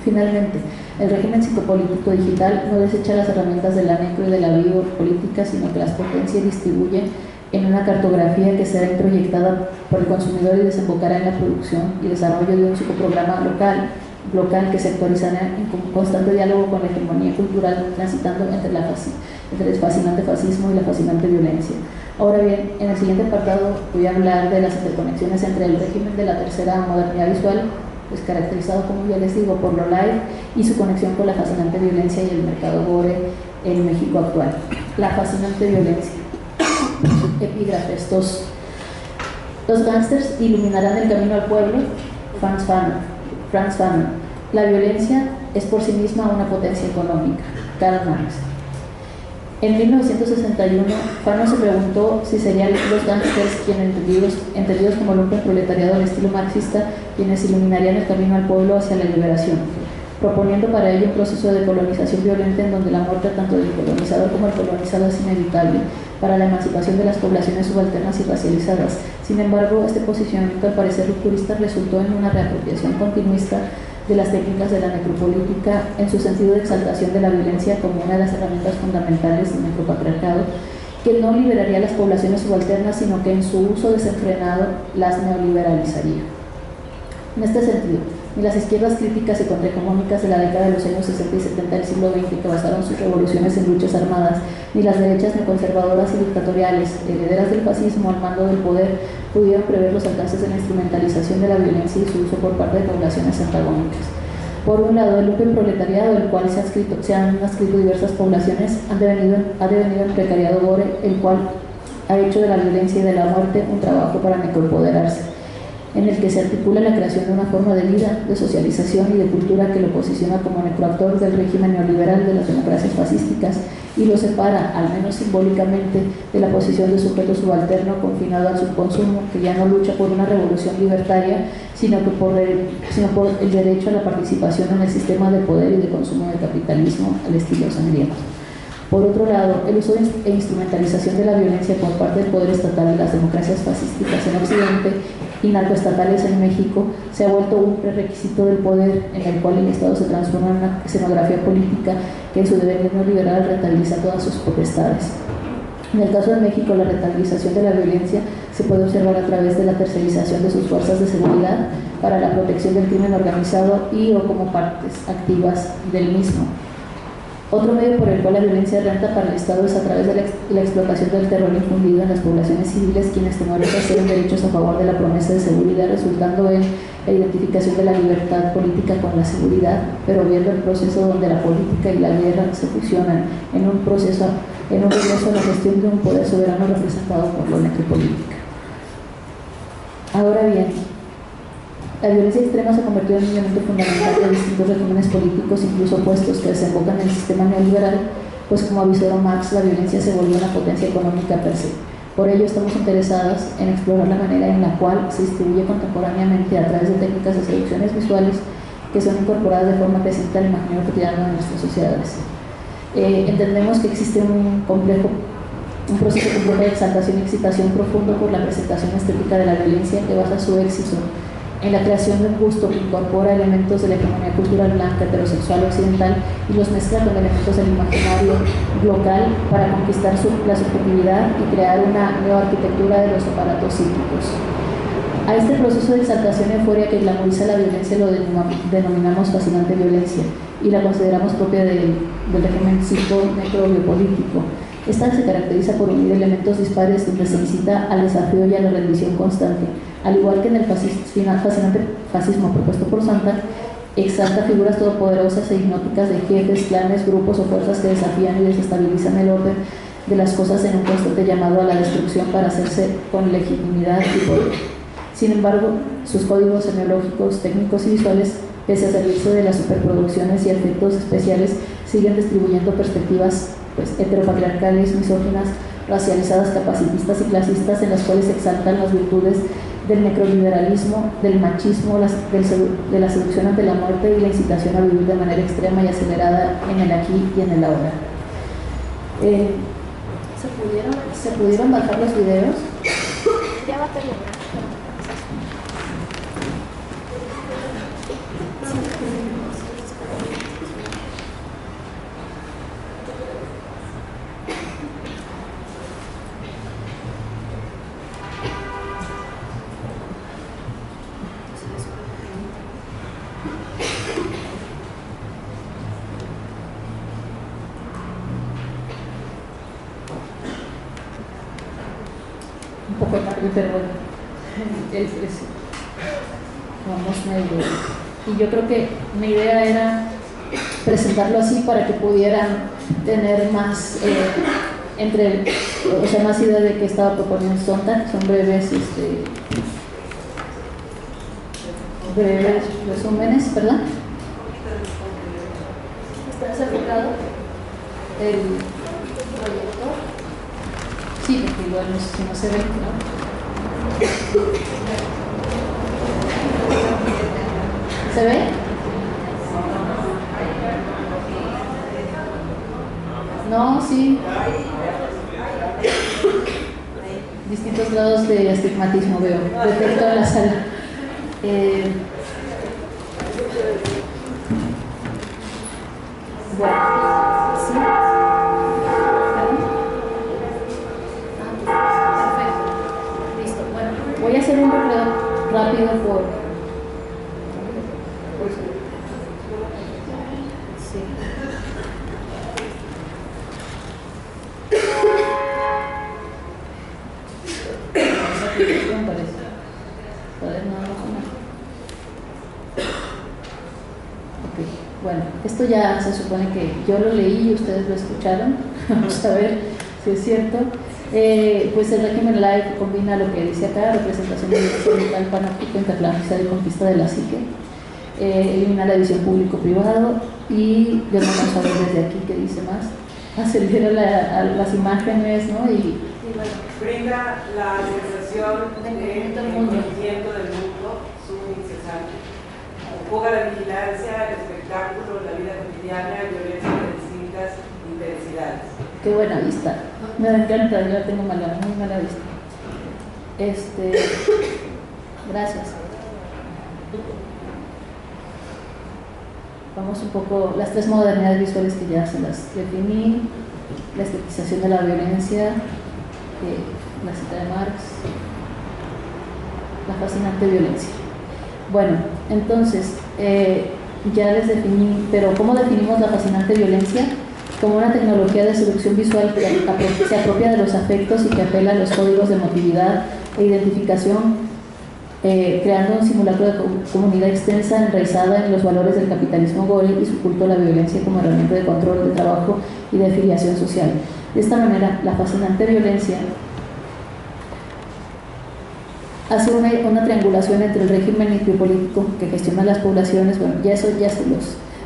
Finalmente, el régimen psicopolítico digital no desecha las herramientas de la necro y de la biopolítica, sino que las potencia y distribuye en una cartografía que será introyectada por el consumidor y desembocará en la producción y desarrollo de un psicoprograma local que se actualizará en constante diálogo con la hegemonía cultural, transitando entre el fascinante fascismo y la fascinante violencia. Ahora bien, en el siguiente apartado voy a hablar de las interconexiones entre el régimen de la tercera modernidad visual, pues caracterizado, como ya les digo, por lo live, y su conexión con la fascinante violencia y el mercado gore en México actual. La fascinante violencia. Epígrafes 2. Los gángsters iluminarán el camino al pueblo. Franz Fanon. La violencia es por sí misma una potencia económica. Karl Marx. En 1961, Fanon se preguntó si serían los gángsters quienes, entendidos como lumpenproletariado al estilo marxista, quienes iluminarían el camino al pueblo hacia la liberación, proponiendo para ello un proceso de colonización violenta en donde la muerte tanto del colonizador como el colonizado es inevitable para la emancipación de las poblaciones subalternas y racializadas. Sin embargo, este posicionamiento, al parecer rupturista, resultó en una reapropiación continuista de las técnicas de la necropolítica en su sentido de exaltación de la violencia como una de las herramientas fundamentales del necropatriarcado, que no liberaría a las poblaciones subalternas, sino que en su uso desenfrenado las neoliberalizaría. En este sentido, ni las izquierdas críticas y contrahegemónicas de la década de los años 60 y 70 del siglo XX, que basaron sus revoluciones en luchas armadas, ni las derechas neoconservadoras y dictatoriales, herederas del fascismo al mando del poder, pudieron prever los alcances de la instrumentalización de la violencia y su uso por parte de poblaciones antagónicas. Por un lado, el lumpenproletariado, del cual se han adscrito diversas poblaciones, ha devenido en precariado gore, el cual ha hecho de la violencia y de la muerte un trabajo para necropoderarse, en el que se articula la creación de una forma de vida, de socialización y de cultura que lo posiciona como necroactor del régimen neoliberal de las democracias fascísticas y lo separa, al menos simbólicamente, de la posición de sujeto subalterno confinado al subconsumo, que ya no lucha por una revolución libertaria, sino por el derecho a la participación en el sistema de poder y de consumo del capitalismo al estilo sangriento. Por otro lado, el uso e instrumentalización de la violencia por parte del poder estatal de las democracias fascísticas en Occidente y narcoestatales en México se ha vuelto un prerequisito del poder, en el cual el Estado se transforma en una escenografía política que en su devenir neoliberal rentabiliza todas sus potestades. En el caso de México, la rentabilización de la violencia se puede observar a través de la tercerización de sus fuerzas de seguridad para la protección del crimen organizado y o como partes activas del mismo. Otro medio por el cual la violencia renta para el Estado es a través de la explotación del terror infundido en las poblaciones civiles, quienes temerosas tienen derechos a favor de la promesa de seguridad, resultando en la identificación de la libertad política con la seguridad, pero viendo el proceso donde la política y la guerra se fusionan en un regreso a la gestión de un poder soberano representado por la necropolítica. Ahora bien, la violencia extrema se convirtió en un elemento fundamental de distintos regímenes políticos, incluso opuestos, que desembocan en el sistema neoliberal, pues como avisó Marx, la violencia se volvió una potencia económica per se. Por ello estamos interesados en explorar la manera en la cual se distribuye contemporáneamente a través de técnicas de seducciones visuales que son incorporadas de forma creciente al imaginario cotidiano de nuestras sociedades. Entendemos que existe un proceso complejo de exaltación y excitación profundo por la presentación estética de la violencia, que basa su éxito en la creación de un gusto que incorpora elementos de la hegemonía cultural blanca, heterosexual, occidental y los mezcla con elementos del imaginario local para conquistar la subjetividad y crear una nueva arquitectura de los aparatos psíquicos. A este proceso de exaltación y euforia que glamoriza la violencia lo denominamos fascinante violencia y la consideramos propia del régimen psico-necrobiopolítico. Esta se caracteriza por unir elementos dispares donde se incita al desafío y a la rendición constante. Al igual que en el fascinante fascismo propuesto por Santa, exalta figuras todopoderosas e hipnóticas de jefes, clanes, grupos o fuerzas que desafían y desestabilizan el orden de las cosas en un constante llamado a la destrucción para hacerse con legitimidad y poder. Sin embargo, sus códigos semiológicos, técnicos y visuales, pese a servirse de las superproducciones y efectos especiales, siguen distribuyendo perspectivas heteropatriarcales, misóginas, racializadas, capacitistas y clasistas, en las cuales se exaltan las virtudes del necroliberalismo, del machismo, de la seducción ante la muerte y la incitación a vivir de manera extrema y acelerada en el aquí y en el ahora. ¿Se pudieron bajar los videos? Ya va a terminar. Un poco tarde, pero bueno, vamos medio. Y yo creo que mi idea era presentarlo así para que pudieran tener más, más idea de qué estaba proponiendo. Son breves, breves resúmenes, ¿verdad? ¿Está certificado el proyector? Sí, porque igual si no se ve, ¿no? ¿Se ve? No, sí. Distintos grados de astigmatismo veo. Detecto en la sala. Bueno, sí. Voy a hacer un recorrido rápido por... Sí. Me parece. Ok, bueno, esto ya se supone que yo lo leí y ustedes lo escucharon. Vamos a ver si es cierto. Pues el régimen laico combina lo que dice acá: representación vital, panóptica, interclamitad y conquista de la psique, elimina la visión público-privado, y ya no vamos a ver desde aquí qué dice más, acelera las imágenes, ¿no? Y bueno, brinda la sensación de conocimiento del mundo, su incesante, fuga la vigilancia, el espectáculo, la vida cotidiana, violencia de distintas intensidades. Qué buena vista, me encanta, yo tengo muy mala vista. Gracias. Vamos un poco, las tres modernidades visuales que ya se las definí: la estetización de la violencia, la cita de Marx, la fascinante violencia. Bueno, entonces, ya les definí, pero ¿cómo definimos la fascinante violencia? Como una tecnología de seducción visual que se apropia de los afectos y que apela a los códigos de emotividad e identificación, creando un simulacro de comunidad extensa enraizada en los valores del capitalismo gore y su culto a la violencia como herramienta de control, de trabajo y de afiliación social. De esta manera, la fascinante violencia hace una triangulación entre el régimen necropolítico que gestiona las poblaciones, bueno,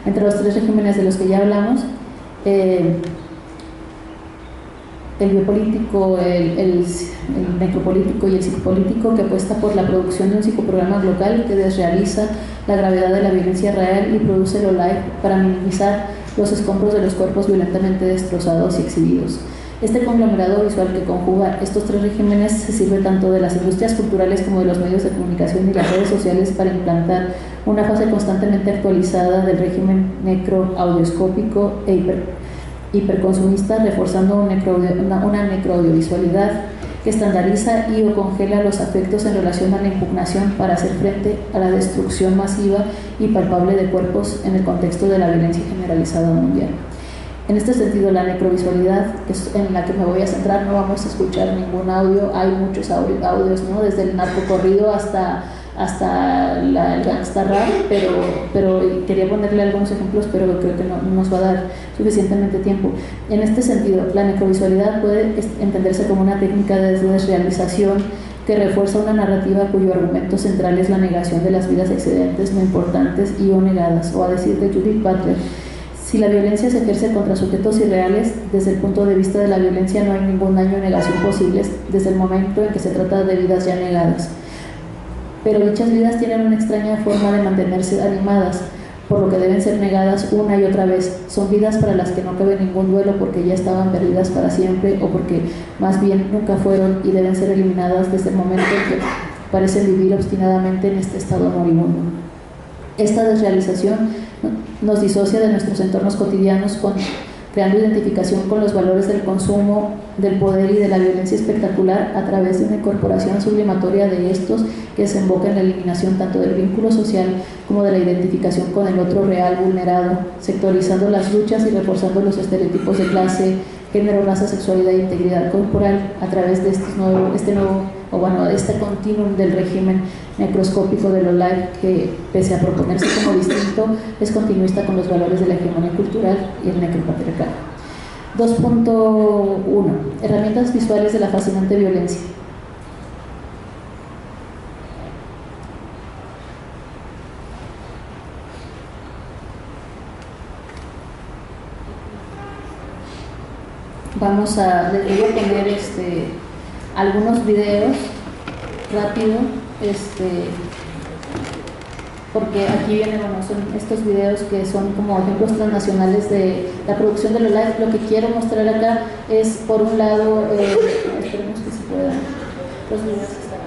entre los tres regímenes de los que ya hablamos, el biopolítico, el necropolítico y el psicopolítico, que apuesta por la producción de un psicoprograma local que desrealiza la gravedad de la violencia real y produce lo live para minimizar los escombros de los cuerpos violentamente destrozados y exhibidos. Este conglomerado visual que conjuga estos tres regímenes se sirve tanto de las industrias culturales como de los medios de comunicación y las redes sociales para implantar una fase constantemente actualizada del régimen necroaudioscópico e hiperconsumista, reforzando una necroaudiovisualidad que estandariza y o congela los afectos en relación a la impugnación para hacer frente a la destrucción masiva y palpable de cuerpos en el contexto de la violencia generalizada mundial. En este sentido, la necrovisualidad, que es en la que me voy a centrar, no vamos a escuchar ningún audio, hay muchos audios, ¿no? Desde el narcocorrido hasta el gangsta rap, pero quería ponerle algunos ejemplos, pero creo que no nos va a dar suficientemente tiempo. En este sentido, la necrovisualidad puede entenderse como una técnica de desrealización que refuerza una narrativa cuyo argumento central es la negación de las vidas excedentes, no importantes y o negadas, o a decir de Judith Butler: si la violencia se ejerce contra sujetos irreales, desde el punto de vista de la violencia no hay ningún daño o negación posibles desde el momento en que se trata de vidas ya negadas. pero dichas vidas tienen una extraña forma de mantenerse animadas, por lo que deben ser negadas una y otra vez. Son vidas para las que no cabe ningún duelo porque ya estaban perdidas para siempre o porque más bien nunca fueron y deben ser eliminadas desde el momento en que parecen vivir obstinadamente en este estado moribundo. Esta desrealización nos disocia de nuestros entornos cotidianos, creando identificación con los valores del consumo, del poder y de la violencia espectacular a través de una incorporación sublimatoria de estos que desemboca en la eliminación tanto del vínculo social como de la identificación con el otro real vulnerado, sectorizando las luchas y reforzando los estereotipos de clase, género, raza, sexualidad e integridad corporal a través de este continuum del régimen necroscópico de lo life que, pese a proponerse como distinto, es continuista con los valores de la hegemonía cultural y el necropatriarcado. 2.1. Herramientas visuales de la fascinante violencia. Les voy a poner algunos videos rápido, porque aquí vienen, son estos videos que son como ejemplos transnacionales de la producción de lo live. Lo que quiero mostrar acá es, por un lado, esperemos que se puedan los videos que están acá.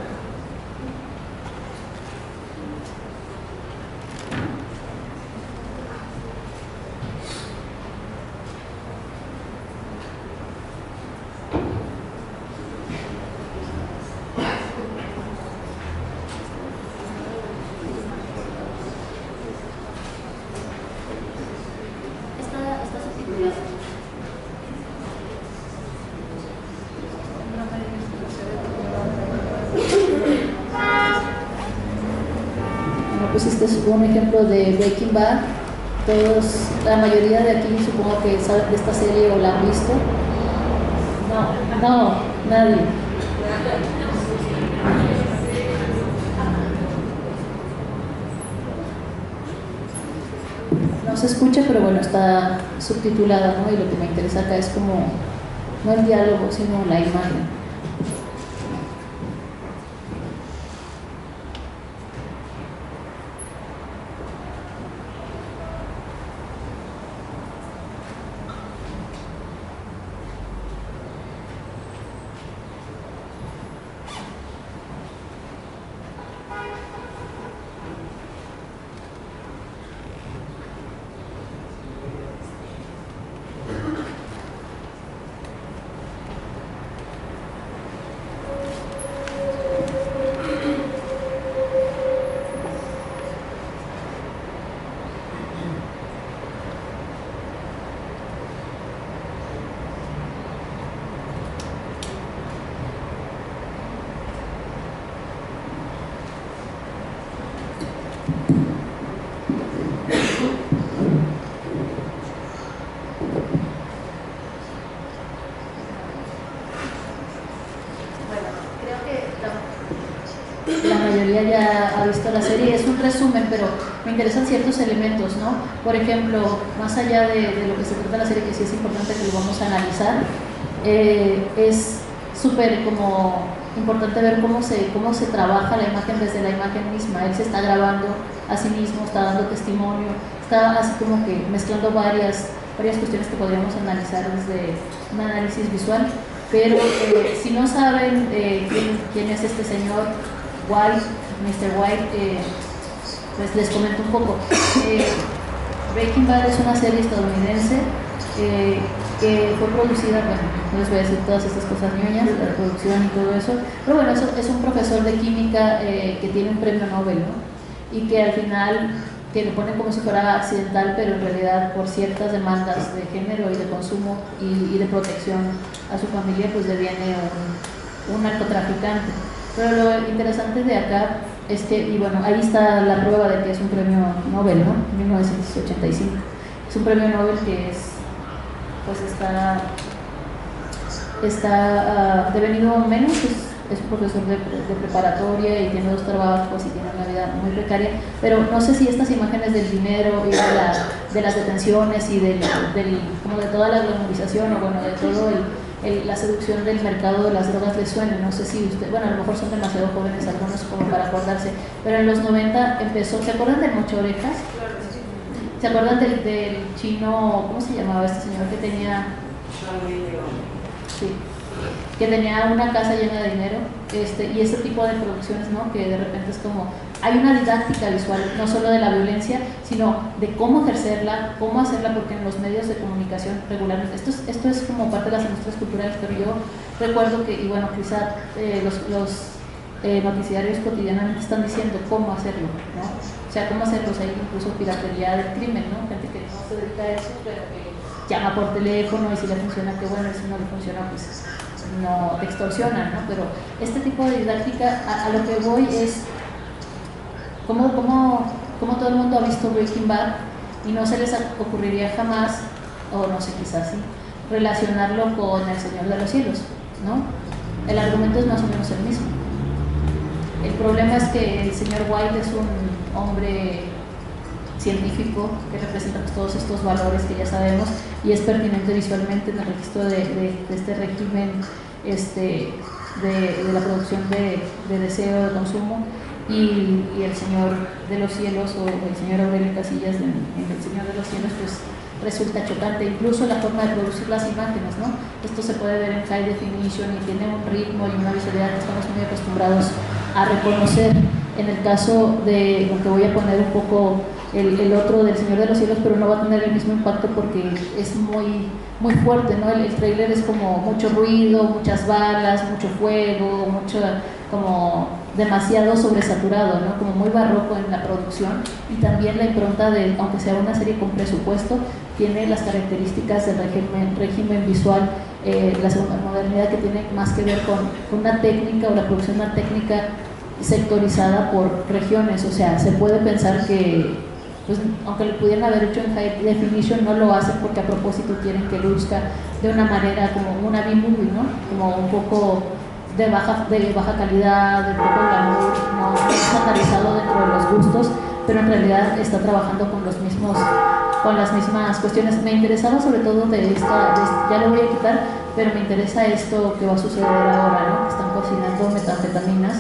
Pues este es un ejemplo de Breaking Bad. La mayoría de aquí supongo que saben de esta serie o la han visto. No, nadie. No se escucha, pero bueno, está subtitulada, ¿no? Y lo que me interesa acá es como, no el diálogo, sino la imagen. Ya ha visto la serie, es un resumen, pero me interesan ciertos elementos, ¿no? Por ejemplo, más allá de lo que se trata la serie, que sí es importante que lo vamos a analizar, es súper como importante ver cómo se trabaja la imagen desde la imagen misma. Él se está grabando a sí mismo, está dando testimonio, está así como que mezclando varias cuestiones que podríamos analizar desde un análisis visual, pero si no saben quién es este señor White, Mr. White, pues les comento un poco. Breaking Bad es una serie estadounidense que fue producida, bueno, no les voy a decir todas estas cosas ñoñas, la producción y todo eso, pero bueno, es un profesor de química que tiene un premio Nobel, ¿no? Y que al final, que lo pone como si fuera accidental, pero en realidad por ciertas demandas de género y de consumo y de protección a su familia, pues deviene un narcotraficante. Pero lo interesante de acá es que, y bueno, ahí está la prueba de que es un premio Nobel, ¿no? 1985. Es un premio Nobel que pues está devenido menos, es profesor de preparatoria y tiene 2 trabajos y tiene una vida muy precaria, pero no sé si estas imágenes del dinero y de las detenciones y como de toda la glamorización o bueno, de todo la seducción del mercado de las drogas les suene. No sé si usted, bueno, a lo mejor son demasiado jóvenes algunos como para acordarse, pero en los 90 empezó, ¿se acuerdan del Mocho Orejas? ¿Se acuerdan del chino, cómo se llamaba este señor que tenía? Sí, que tenía una casa llena de dinero, y este tipo de producciones, ¿no? Que de repente es como, hay una didáctica visual, no solo de la violencia, sino de cómo ejercerla, cómo hacerla, porque en los medios de comunicación regularmente, esto es como parte de las industrias culturales, pero yo recuerdo que, y bueno, quizá los noticiarios cotidianamente están diciendo cómo hacerlo, ¿no? O sea, cómo hacerlo, hay incluso piratería del crimen, ¿no? Gente que no se dedica a eso, pero que llama por teléfono y si le funciona, qué bueno, y si no le funciona, pues no te extorsionan, ¿no? Pero este tipo de didáctica, a lo que voy es como todo el mundo ha visto Breaking Bad y no se les ocurriría jamás, o no sé, quizás sí, relacionarlo con El Señor de los Cielos, ¿no? El argumento es más o menos el mismo. El problema es que el señor White es un hombre científico que representa pues todos estos valores que ya sabemos y es pertinente visualmente en el registro de este régimen de la producción de deseo, de consumo, y el Señor de los Cielos o el señor Aurelio Casillas en El Señor de los Cielos pues resulta chocante, incluso la forma de producir las imágenes, ¿no? Esto se puede ver en high definition y tiene un ritmo y una visualidad que estamos muy acostumbrados a reconocer. En el caso de, aunque voy a poner un poco el otro del Señor de los Cielos, pero no va a tener el mismo impacto porque es muy fuerte, ¿no? El trailer es como mucho ruido, muchas balas, mucho fuego, mucho como demasiado sobresaturado, ¿no? Como muy barroco en la producción, y también la impronta de, aunque sea una serie con presupuesto, tiene las características del régimen visual, la segunda modernidad, que tiene más que ver con una técnica o la producción de una técnica sectorizada por regiones. O sea, se puede pensar que pues, aunque lo pudieran haber hecho en high definition, no lo hacen porque a propósito quieren que luzca de una manera como una B-movie, ¿no? Como un poco de baja calidad, de poco glamour, no estandarizado dentro de los gustos, pero en realidad está trabajando con las mismas cuestiones. Me interesaba sobre todo ya lo voy a quitar, pero me interesa esto que va a suceder ahora, ¿no? Que están cocinando metanfetaminas,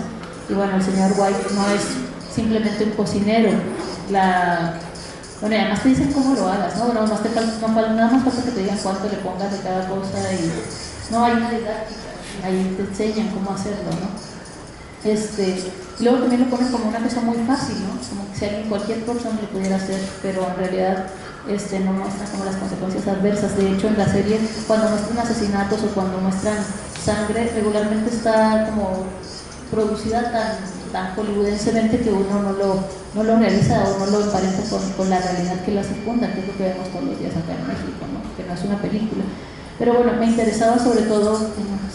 y bueno, el señor White no es simplemente un cocinero. Bueno, y además te dicen cómo lo hagas, ¿no? Nada más falta que te digan cuánto le pongas de cada cosa, y no hay una didáctica, ahí te enseñan cómo hacerlo, ¿no? Y luego también lo ponen como una cosa muy fácil, ¿no? Como que si cualquier persona lo pudiera hacer, pero en realidad no muestran como las consecuencias adversas. De hecho, en la serie, cuando muestran asesinatos o cuando muestran sangre, regularmente está como producida tan hollywoodensemente que uno no lo realiza o no lo emparenta con la realidad que la circunda, que es lo que vemos todos los días acá en México, ¿no? Que no es una película. Pero bueno, me interesaba sobre todo,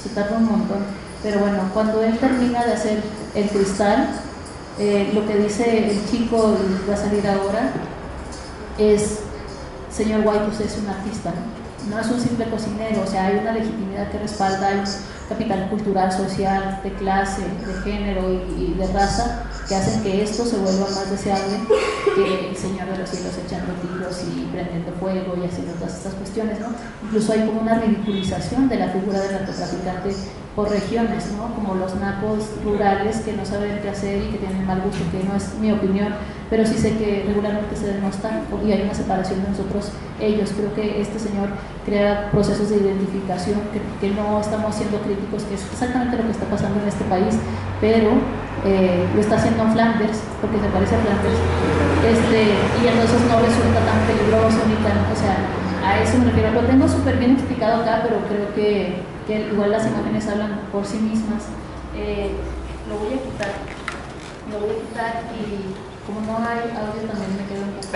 se tarda un montón, pero bueno, cuando él termina de hacer el cristal, lo que dice el chico, y va a salir ahora, es: señor White, usted es un artista, ¿no? No es un simple cocinero. O sea, hay una legitimidad que respalda, hay un capital cultural, social, de clase, de género y de raza, que hacen que esto se vuelva más deseable que el Señor de los Cielos echando tiros y prendiendo fuego y haciendo todas estas cuestiones, ¿no? Incluso hay como una ridiculización de la figura del narcotraficante por regiones, ¿no? Como los nacos rurales que no saben qué hacer y que tienen mal gusto, que no es mi opinión, pero sí sé que regularmente se denostan y hay una separación de nosotros ellos. Creo que este señor crea procesos de identificación que no estamos siendo críticos, que es exactamente lo que está pasando en este país, pero lo está haciendo en Flanders, porque se parece a Flanders, y entonces no resulta tan peligroso ni tan, o sea, a eso me refiero. Lo tengo súper bien explicado acá, pero creo que igual las imágenes hablan por sí mismas. Lo voy a quitar y como no hay audio también me quedo un poco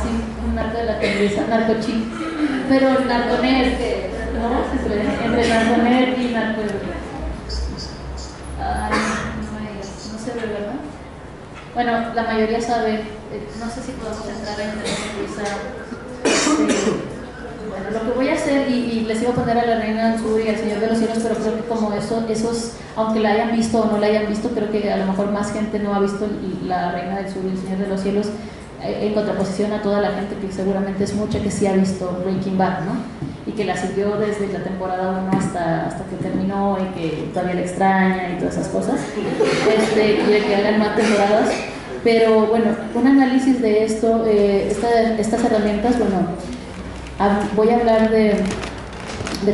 sí, un narco de la cabeza, narcochic, pero narconer, ¿no? Entre narconer y narco. No se ve, ¿verdad? Bueno, la mayoría sabe. No sé si podemos entrar a internet y bueno, lo que voy a hacer, y les iba a poner a la Reina del Sur y al Señor de los Cielos, pero creo que como esos, aunque la hayan visto o no la hayan visto, creo que a lo mejor más gente no ha visto la Reina del Sur y el Señor de los Cielos, en contraposición a toda la gente que seguramente es mucha que sí ha visto Breaking Bad, ¿no? Y que la siguió desde la temporada 1 hasta que terminó y que todavía la extraña y todas esas cosas, y de que hagan más temporadas. Pero bueno, un análisis de esto, estas herramientas, bueno, voy a hablar de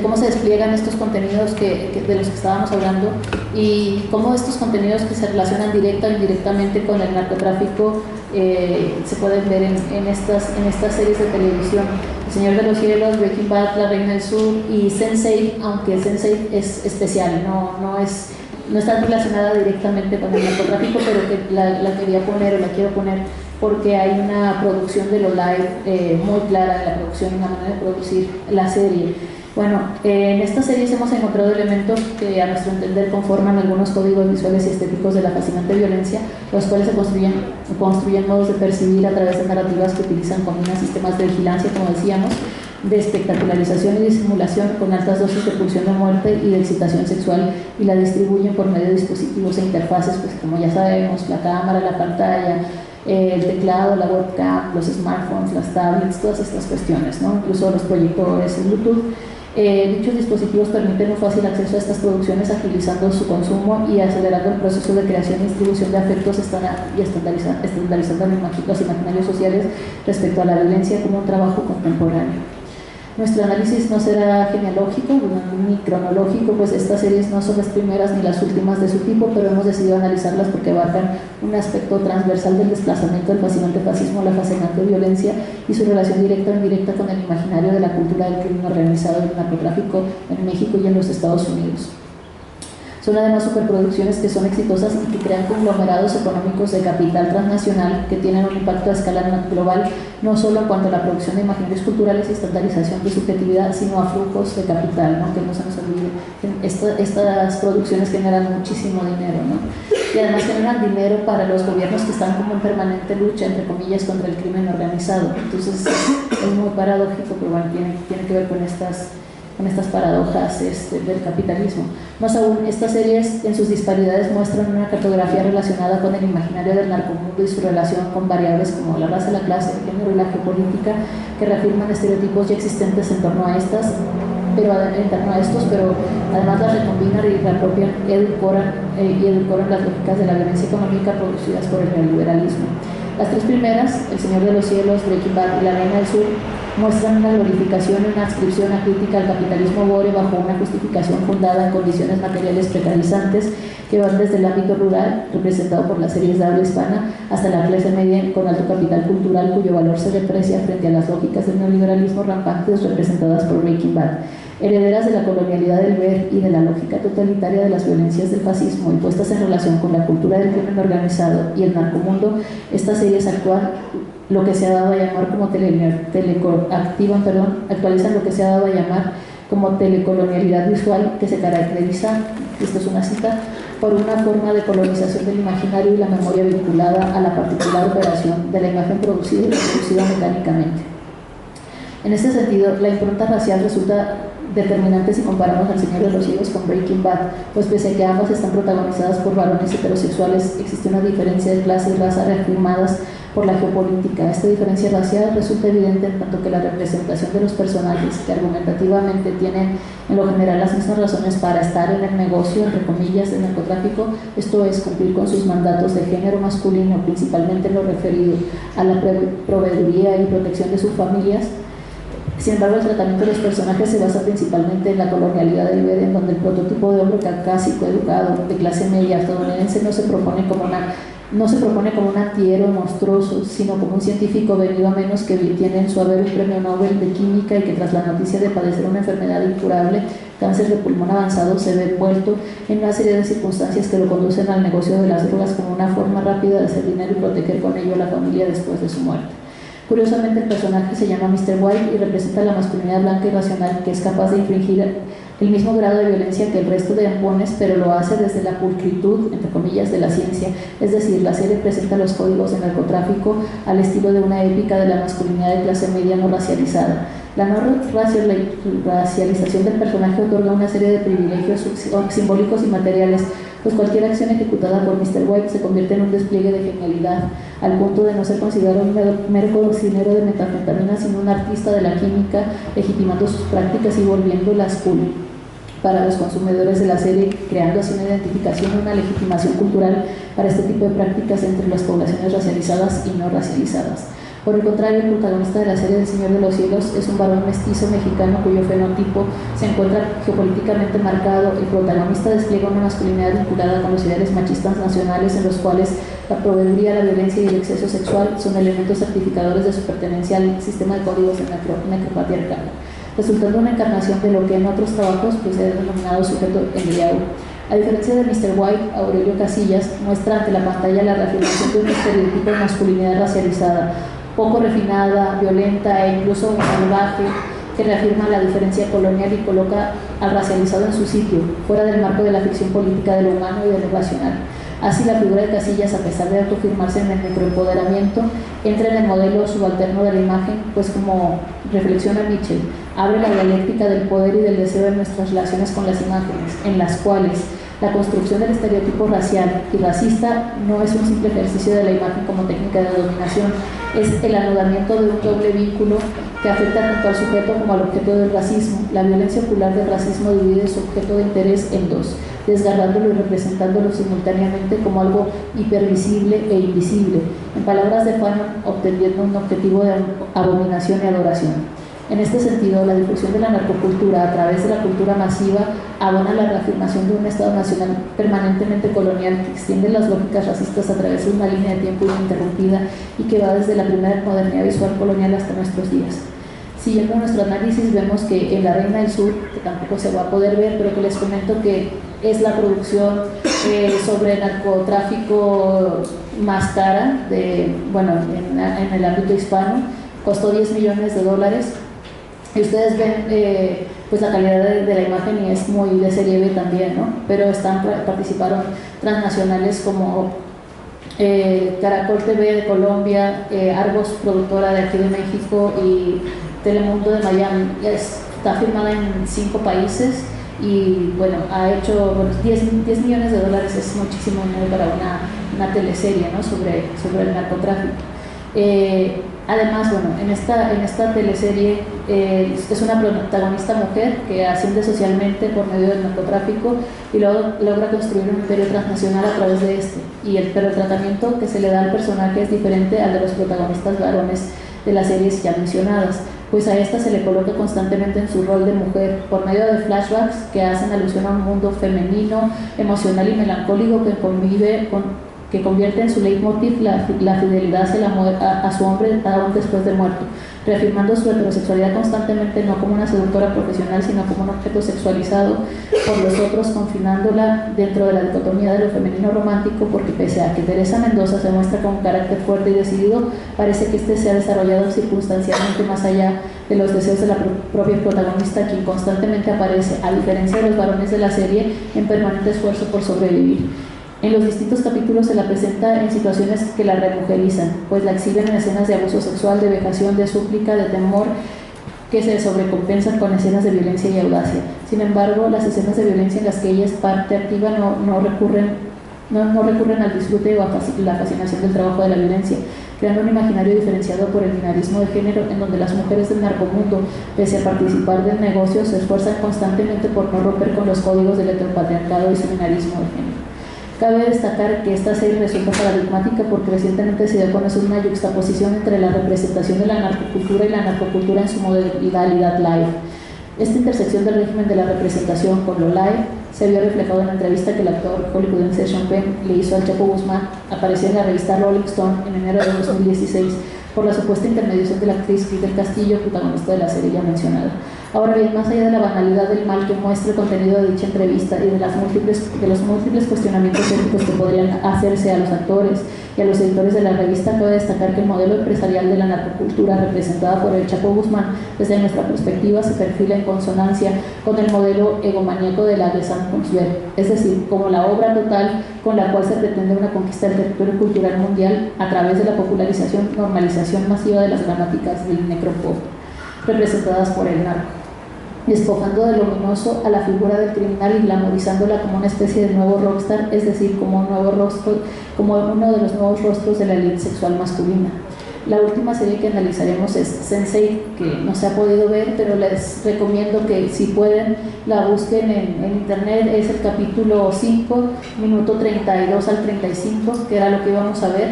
cómo se despliegan estos contenidos de los que estábamos hablando y cómo estos contenidos que se relacionan directa o indirectamente con el narcotráfico se pueden ver en estas series de televisión. El Señor de los Cielos, Breaking Bad, La Reina del Sur y Sense8, aunque Sense8 es especial, no está relacionada directamente con el narcotráfico, pero que la quería poner o la quiero poner porque hay una producción de lo live muy clara, la producción y una manera de producir la serie. Bueno, en estas series hemos encontrado elementos que a nuestro entender conforman algunos códigos visuales y estéticos de la fascinante violencia, los cuales se construyen modos de percibir a través de narrativas que combinan sistemas de vigilancia, como decíamos, de espectacularización y disimulación con altas dosis de pulsión de muerte y de excitación sexual, y la distribuyen por medio de dispositivos e interfaces, pues como ya sabemos, la cámara, la pantalla, el teclado, la webcam, los smartphones, las tablets, todas estas cuestiones, ¿no? Incluso los proyectores, el Bluetooth. Dichos dispositivos permiten un fácil acceso a estas producciones, agilizando su consumo y acelerando el proceso de creación y distribución de afectos y estandarizando los imaginarios sociales respecto a la violencia como un trabajo contemporáneo. Nuestro análisis no será genealógico ni cronológico, pues estas series no son las primeras ni las últimas de su tipo, pero hemos decidido analizarlas porque abarcan un aspecto transversal del desplazamiento del fascinante fascismo, la fascinante violencia y su relación directa o indirecta con el imaginario de la cultura del crimen organizado y el narcotráfico en México y en los Estados Unidos. Son además superproducciones que son exitosas y que crean conglomerados económicos de capital transnacional que tienen un impacto a escala global, no solo en cuanto a la producción de imaginarios culturales y estandarización de subjetividad, sino a flujos de capital, ¿no? Que no se nos olvide. Estas producciones generan muchísimo dinero, ¿no? Y además generan dinero para los gobiernos que están como en permanente lucha, entre comillas, contra el crimen organizado. Entonces es muy paradójico, pero bueno, tiene que ver con estas paradojas del capitalismo. Más aún, estas series en sus disparidades muestran una cartografía relacionada con el imaginario del narcomundo y su relación con variables como la raza, la clase, el género y la geopolítica, que reafirman estereotipos ya existentes en torno a estos, pero además las recombinan y reapropian y edulcoran las lógicas de la violencia económica producidas por el neoliberalismo. Las tres primeras, El Señor de los Cielos, Breaking Bad y La Reina del Sur, muestran una glorificación y una adscripción a crítica al capitalismo gore bajo una justificación fundada en condiciones materiales precarizantes que van desde el ámbito rural, representado por las series de habla hispana, hasta la clase media con alto capital cultural cuyo valor se deprecia frente a las lógicas del neoliberalismo rampantes representadas por Breaking Bad. Herederas de la colonialidad del ver y de la lógica totalitaria de las violencias del fascismo y puestas en relación con la cultura del crimen organizado y el narcomundo, estas series actualizan lo que se ha dado a llamar como telecolonialidad visual, que se caracteriza, esto es una cita, por una forma de colonización del imaginario y la memoria vinculada a la particular operación de la imagen producida y reproducida mecánicamente. En este sentido, la impronta racial resulta determinante si comparamos al Señor de los Cielos con Breaking Bad, pues pese a que ambas están protagonizadas por varones heterosexuales, existe una diferencia de clase y raza reafirmadas por la geopolítica. Esta diferencia racial resulta evidente en tanto que la representación de los personajes, que argumentativamente tienen en lo general las mismas razones para estar en el negocio, entre comillas, del narcotráfico, esto es, cumplir con sus mandatos de género masculino, principalmente en lo referido a la proveeduría y protección de sus familias. Sin embargo, el tratamiento de los personajes se basa principalmente en la colonialidad del ver, en donde el prototipo de hombre caucásico, educado, de clase media estadounidense no se propone como un antihéroe monstruoso, sino como un científico venido a menos que tiene en su haber un premio Nobel de química y que tras la noticia de padecer una enfermedad incurable, cáncer de pulmón avanzado, se ve envuelto en una serie de circunstancias que lo conducen al negocio de las drogas como una forma rápida de hacer dinero y proteger con ello a la familia después de su muerte. Curiosamente, el personaje se llama Mr. White y representa la masculinidad blanca y racional que es capaz de infringir el mismo grado de violencia que el resto de ampones, pero lo hace desde la pulcritud, entre comillas, de la ciencia. Es decir, la serie presenta los códigos de narcotráfico al estilo de una épica de la masculinidad de clase media no racializada. La no racialización del personaje otorga una serie de privilegios simbólicos y materiales, pues cualquier acción ejecutada por Mr. White se convierte en un despliegue de genialidad, al punto de no ser considerado un mero cocinero de metanfetamina, sino un artista de la química, legitimando sus prácticas y volviéndolas cool para los consumidores de la serie, creando así una identificación y una legitimación cultural para este tipo de prácticas entre las poblaciones racializadas y no racializadas. Por el contrario, el protagonista de la serie del Señor de los Cielos es un varón mestizo mexicano cuyo fenotipo se encuentra geopolíticamente marcado. El protagonista despliega una masculinidad vinculada con los ideales machistas nacionales en los cuales la proveeduría, la violencia y el exceso sexual son elementos certificadores de su pertenencia al sistema de códigos necropatriarcal, resultando una encarnación de lo que en otros trabajos pues, se ha denominado sujeto embriago. A diferencia de Mr. White, Aurelio Casillas muestra ante la pantalla la reafirmación de un estereotipo de masculinidad racializada, poco refinada, violenta e incluso salvaje, que reafirma la diferencia colonial y coloca al racializado en su sitio, fuera del marco de la ficción política de lo humano y de lo racional. Así, la figura de Casillas, a pesar de autoafirmarse en el microempoderamiento, entra en el modelo subalterno de la imagen, pues como reflexiona Mitchell, abre la dialéctica del poder y del deseo en nuestras relaciones con las imágenes, en las cuales la construcción del estereotipo racial y racista no es un simple ejercicio de la imagen como técnica de dominación, es el anudamiento de un doble vínculo que afecta tanto al sujeto como al objeto del racismo. La violencia ocular del racismo divide su objeto de interés en dos, desgarrándolo y representándolo simultáneamente como algo hipervisible e invisible, en palabras de Fanon, obteniendo un objetivo de abominación y adoración. En este sentido, la difusión de la narcocultura a través de la cultura masiva abona la reafirmación de un Estado nacional permanentemente colonial que extiende las lógicas racistas a través de una línea de tiempo ininterrumpida y que va desde la primera modernidad visual colonial hasta nuestros días. Siguiendo nuestro análisis, vemos que en La Reina del Sur, que tampoco se va a poder ver, pero que les comento que es la producción sobre narcotráfico más cara en el ámbito hispano, costó $10 millones. Y ustedes ven pues la calidad de la imagen y es muy de serie B también, ¿no? Pero participaron transnacionales como Caracol TV de Colombia, Argos, productora de aquí de México, y Telemundo de Miami. Está firmada en 5 países y bueno, ha hecho $10 millones, es muchísimo dinero para una teleserie, ¿no? sobre el narcotráfico. Además, bueno, en esta teleserie es una protagonista mujer que asciende socialmente por medio del narcotráfico y luego logra construir un imperio transnacional a través de este. Pero el tratamiento que se le da al personaje es diferente al de los protagonistas varones de las series ya mencionadas, pues a esta se le coloca constantemente en su rol de mujer por medio de flashbacks que hacen alusión a un mundo femenino, emocional y melancólico que convierte en su leitmotiv la fidelidad a su hombre aún después de muerto, reafirmando su heterosexualidad constantemente no como una seductora profesional, sino como un objeto sexualizado por los otros, confinándola dentro de la dicotomía de lo femenino romántico, porque pese a que Teresa Mendoza se muestra con un carácter fuerte y decidido, parece que este se ha desarrollado circunstancialmente más allá de los deseos de la propia protagonista, quien constantemente aparece, a diferencia de los varones de la serie, en permanente esfuerzo por sobrevivir. En los distintos capítulos se la presenta en situaciones que la remujerizan, pues la exhiben en escenas de abuso sexual, de vejación, de súplica, de temor, que se sobrecompensan con escenas de violencia y audacia. Sin embargo, las escenas de violencia en las que ella es parte activa no recurren al disfrute o a la fascinación del trabajo de la violencia, creando un imaginario diferenciado por el binarismo de género, en donde las mujeres del narcomundo, pese a participar del negocio, se esfuerzan constantemente por no romper con los códigos del heteropatriarcado y su binarismo de género. Cabe destacar que esta serie resulta paradigmática porque recientemente se dio a conocer una yuxtaposición entre la representación de la narcocultura y la narcocultura en su modalidad live. Esta intersección del régimen de la representación con lo live se vio reflejado en la entrevista que el actor hollywoodense Sean Penn le hizo al Chapo Guzmán, apareció en la revista Rolling Stone en enero de 2016, por la supuesta intermediación de la actriz Cris del Castillo, protagonista de la serie ya mencionada. Ahora bien, más allá de la banalidad del mal que muestra el contenido de dicha entrevista y de los múltiples cuestionamientos éticos que podrían hacerse a los actores y a los editores de la revista, cabe destacar que el modelo empresarial de la narcocultura representada por el Chapo Guzmán, desde nuestra perspectiva, se perfila en consonancia con el modelo egomaníaco de la Gesam Kunstwerk, es decir, como la obra total con la cual se pretende una conquista del territorio cultural mundial a través de la popularización, normalización masiva de las gramáticas del necropop. representadas por el narco, despojando de lo ominoso a la figura del criminal y glamorizándola como una especie de nuevo rockstar, es decir, como un nuevo rostro, como uno de los nuevos rostros de la élite sexual masculina. La última serie que analizaremos es Sense8, que no se ha podido ver, pero les recomiendo que si pueden la busquen en internet. Es el capítulo 5, minuto 32 al 35, que era lo que íbamos a ver.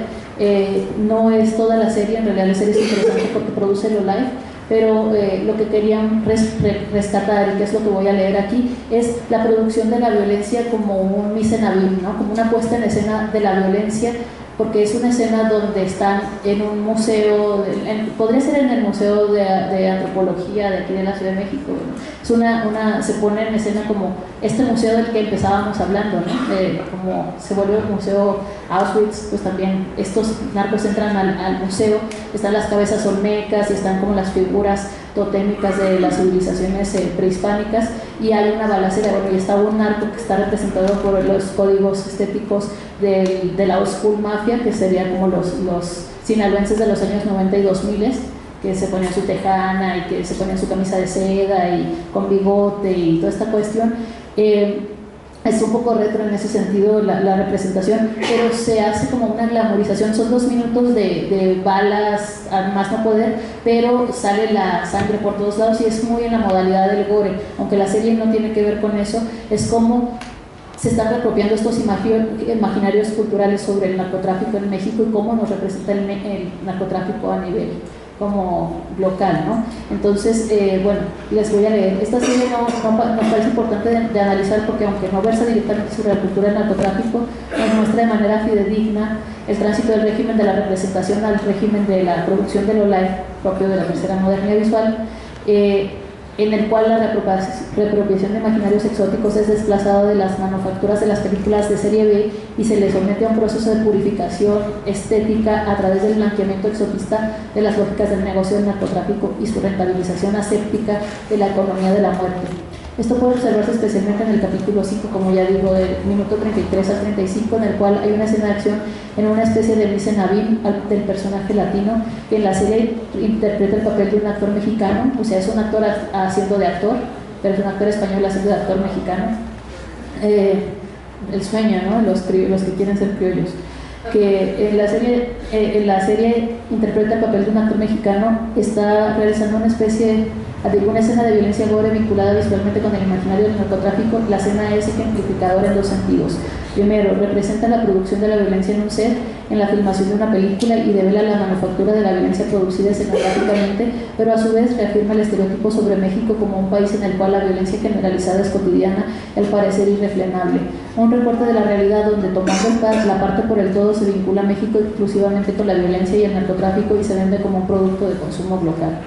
No es toda la serie, en realidad la serie es interesante porque produce lo live, pero lo que querían rescatar, y que es lo que voy a leer aquí, es la producción de la violencia como un mise en abîme, ¿no? Como una puesta en escena de la violencia, porque es una escena donde están en un museo, podría ser en el Museo de Antropología de aquí de la Ciudad de México, ¿no? Se pone en escena como este museo del que empezábamos hablando, ¿no? Como se vuelve el museo Auschwitz, pues también estos narcos entran al museo, están las cabezas olmecas y están como las figuras totémicas de las civilizaciones prehispánicas, y hay una balacera, bueno, y está un narco que está representado por los códigos estéticos de la old school mafia, que serían como los sinaloenses de los años 90 y 2000, que se ponían su tejana y que se ponían su camisa de seda y con bigote y toda esta cuestión. Es un poco retro en ese sentido la representación, pero se hace como una glamorización. Son 2 minutos de balas, más no poder, pero sale la sangre por todos lados y es muy en la modalidad del gore, aunque la serie no tiene que ver con eso. Es como se están reapropiando estos imaginarios culturales sobre el narcotráfico en México y cómo nos representa el narcotráfico a nivel como local, ¿no? Entonces, bueno, les voy a leer. Esta serie nos parece importante de analizar porque aunque no versa directamente sobre la cultura del narcotráfico, nos muestra de manera fidedigna el tránsito del régimen de la representación al régimen de la producción de lo live propio de la tercera modernidad visual, en el cual la reapropiación de imaginarios exóticos es desplazada de las manufacturas de las películas de serie B y se le somete a un proceso de purificación estética a través del blanqueamiento exotista de las lógicas del negocio del narcotráfico y su rentabilización aséptica de la economía de la muerte. Esto puede observarse especialmente en el capítulo 5, como ya digo, del minuto 33 al 35, en el cual hay una escena de acción en una especie de mise en abîme del personaje latino, que en la serie interpreta el papel de un actor mexicano, o sea, es un actor haciendo de actor, pero es un actor español haciendo de actor mexicano. El sueño, ¿no? Los que quieren ser criollos. Que en la serie interpreta el papel de un actor mexicano, está realizando una escena de violencia gore vinculada visualmente con el imaginario del narcotráfico. La escena es ejemplificadora en 2 sentidos. Primero, representa la producción de la violencia en un set, en la filmación de una película, y devela la manufactura de la violencia producida escenográficamente, pero a su vez reafirma el estereotipo sobre México como un país en el cual la violencia generalizada es cotidiana, al parecer irrefrenable. Un recorte de la realidad donde, tomando la parte por el todo, se vincula a México exclusivamente con la violencia y el narcotráfico y se vende como un producto de consumo local.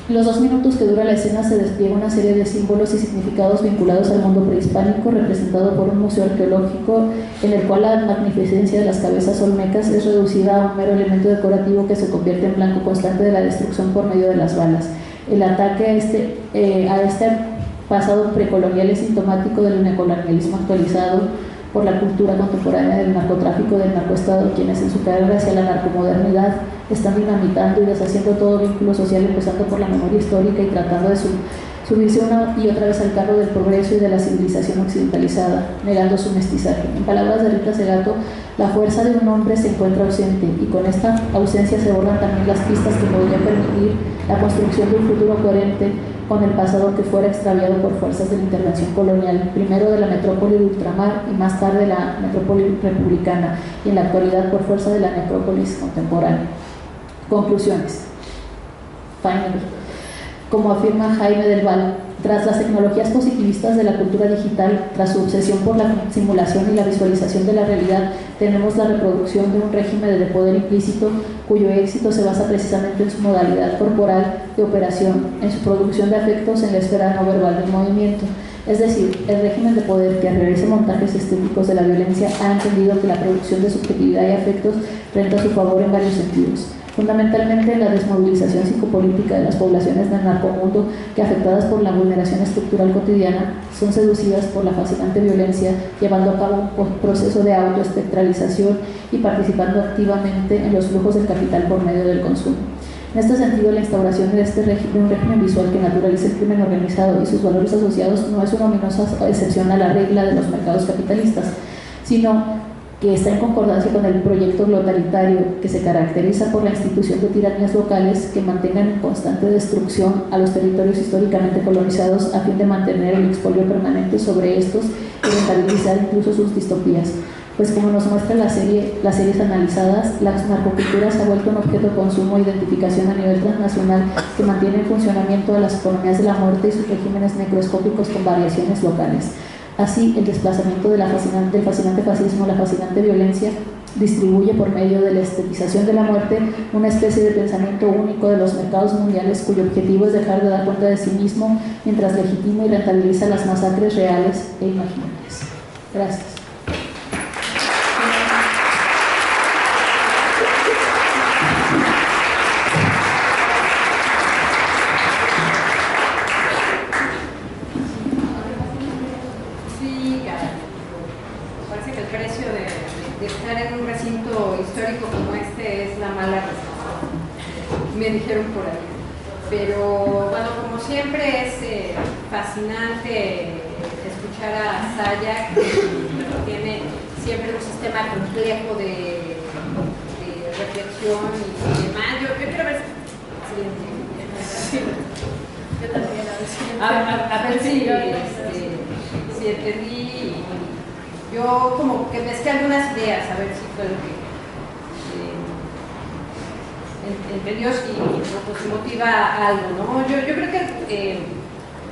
En los 2 minutos que dura la escena se despliega una serie de símbolos y significados vinculados al mundo prehispánico, representado por un museo arqueológico en el cual la magnificencia de las cabezas olmecas es reducida a un mero elemento decorativo que se convierte en blanco constante de la destrucción por medio de las balas. El ataque a este pasado precolonial es sintomático del neocolonialismo actualizado por la cultura contemporánea del narcotráfico del narcoestado, quienes en su carrera hacia la narcomodernidad están dinamitando y deshaciendo todo vínculo social, empezando por la memoria histórica y tratando de subirse una y otra vez al carro del progreso y de la civilización occidentalizada, negando su mestizaje. En palabras de Rita Segato, la fuerza de un hombre se encuentra ausente, y con esta ausencia se borran también las pistas que podrían permitir la construcción de un futuro coherente con el pasado que fuera extraviado por fuerzas de la intervención colonial, primero de la metrópoli de ultramar y más tarde la metrópoli republicana, y en la actualidad por fuerza de la necrópolis contemporánea. Conclusiones. Finally. Como afirma Jaime del Val, tras las tecnologías positivistas de la cultura digital, tras su obsesión por la simulación y la visualización de la realidad, tenemos la reproducción de un régimen de poder implícito cuyo éxito se basa precisamente en su modalidad corporal de operación, en su producción de afectos en la esfera no verbal del movimiento. Es decir, el régimen de poder que realiza montajes estéticos de la violencia ha entendido que la producción de subjetividad y afectos renta a su favor en varios sentidos. Fundamentalmente la desmovilización psicopolítica de las poblaciones del narcomundo que, afectadas por la vulneración estructural cotidiana, son seducidas por la fascinante violencia, llevando a cabo un proceso de autoespectralización y participando activamente en los flujos del capital por medio del consumo. En este sentido, la instauración de un régimen visual que naturalice el crimen organizado y sus valores asociados no es una ominosa excepción a la regla de los mercados capitalistas, sino que está en concordancia con el proyecto globalitario que se caracteriza por la institución de tiranías locales que mantengan en constante destrucción a los territorios históricamente colonizados a fin de mantener el expolio permanente sobre estos y rentabilizar incluso sus distopías. Pues como nos muestra las series analizadas, la narcocultura se ha vuelto un objeto de consumo e identificación a nivel transnacional que mantiene en funcionamiento a las economías de la muerte y sus regímenes necroscópicos con variaciones locales. Así, el desplazamiento del fascinante fascismo, la fascinante violencia, distribuye por medio de la estetización de la muerte una especie de pensamiento único de los mercados mundiales cuyo objetivo es dejar de dar cuenta de sí mismo mientras legitima y rentabiliza las masacres reales e imaginarias. Gracias. Me dijeron por ahí, pero bueno, como siempre es fascinante escuchar a Saya, que tiene siempre un sistema complejo de reflexión y demás. Yo quiero ver yo también a ver si entendí. Yo como que mezclé algunas ideas, a ver si fue lo que entendió y pues, motiva algo, ¿no? Yo creo que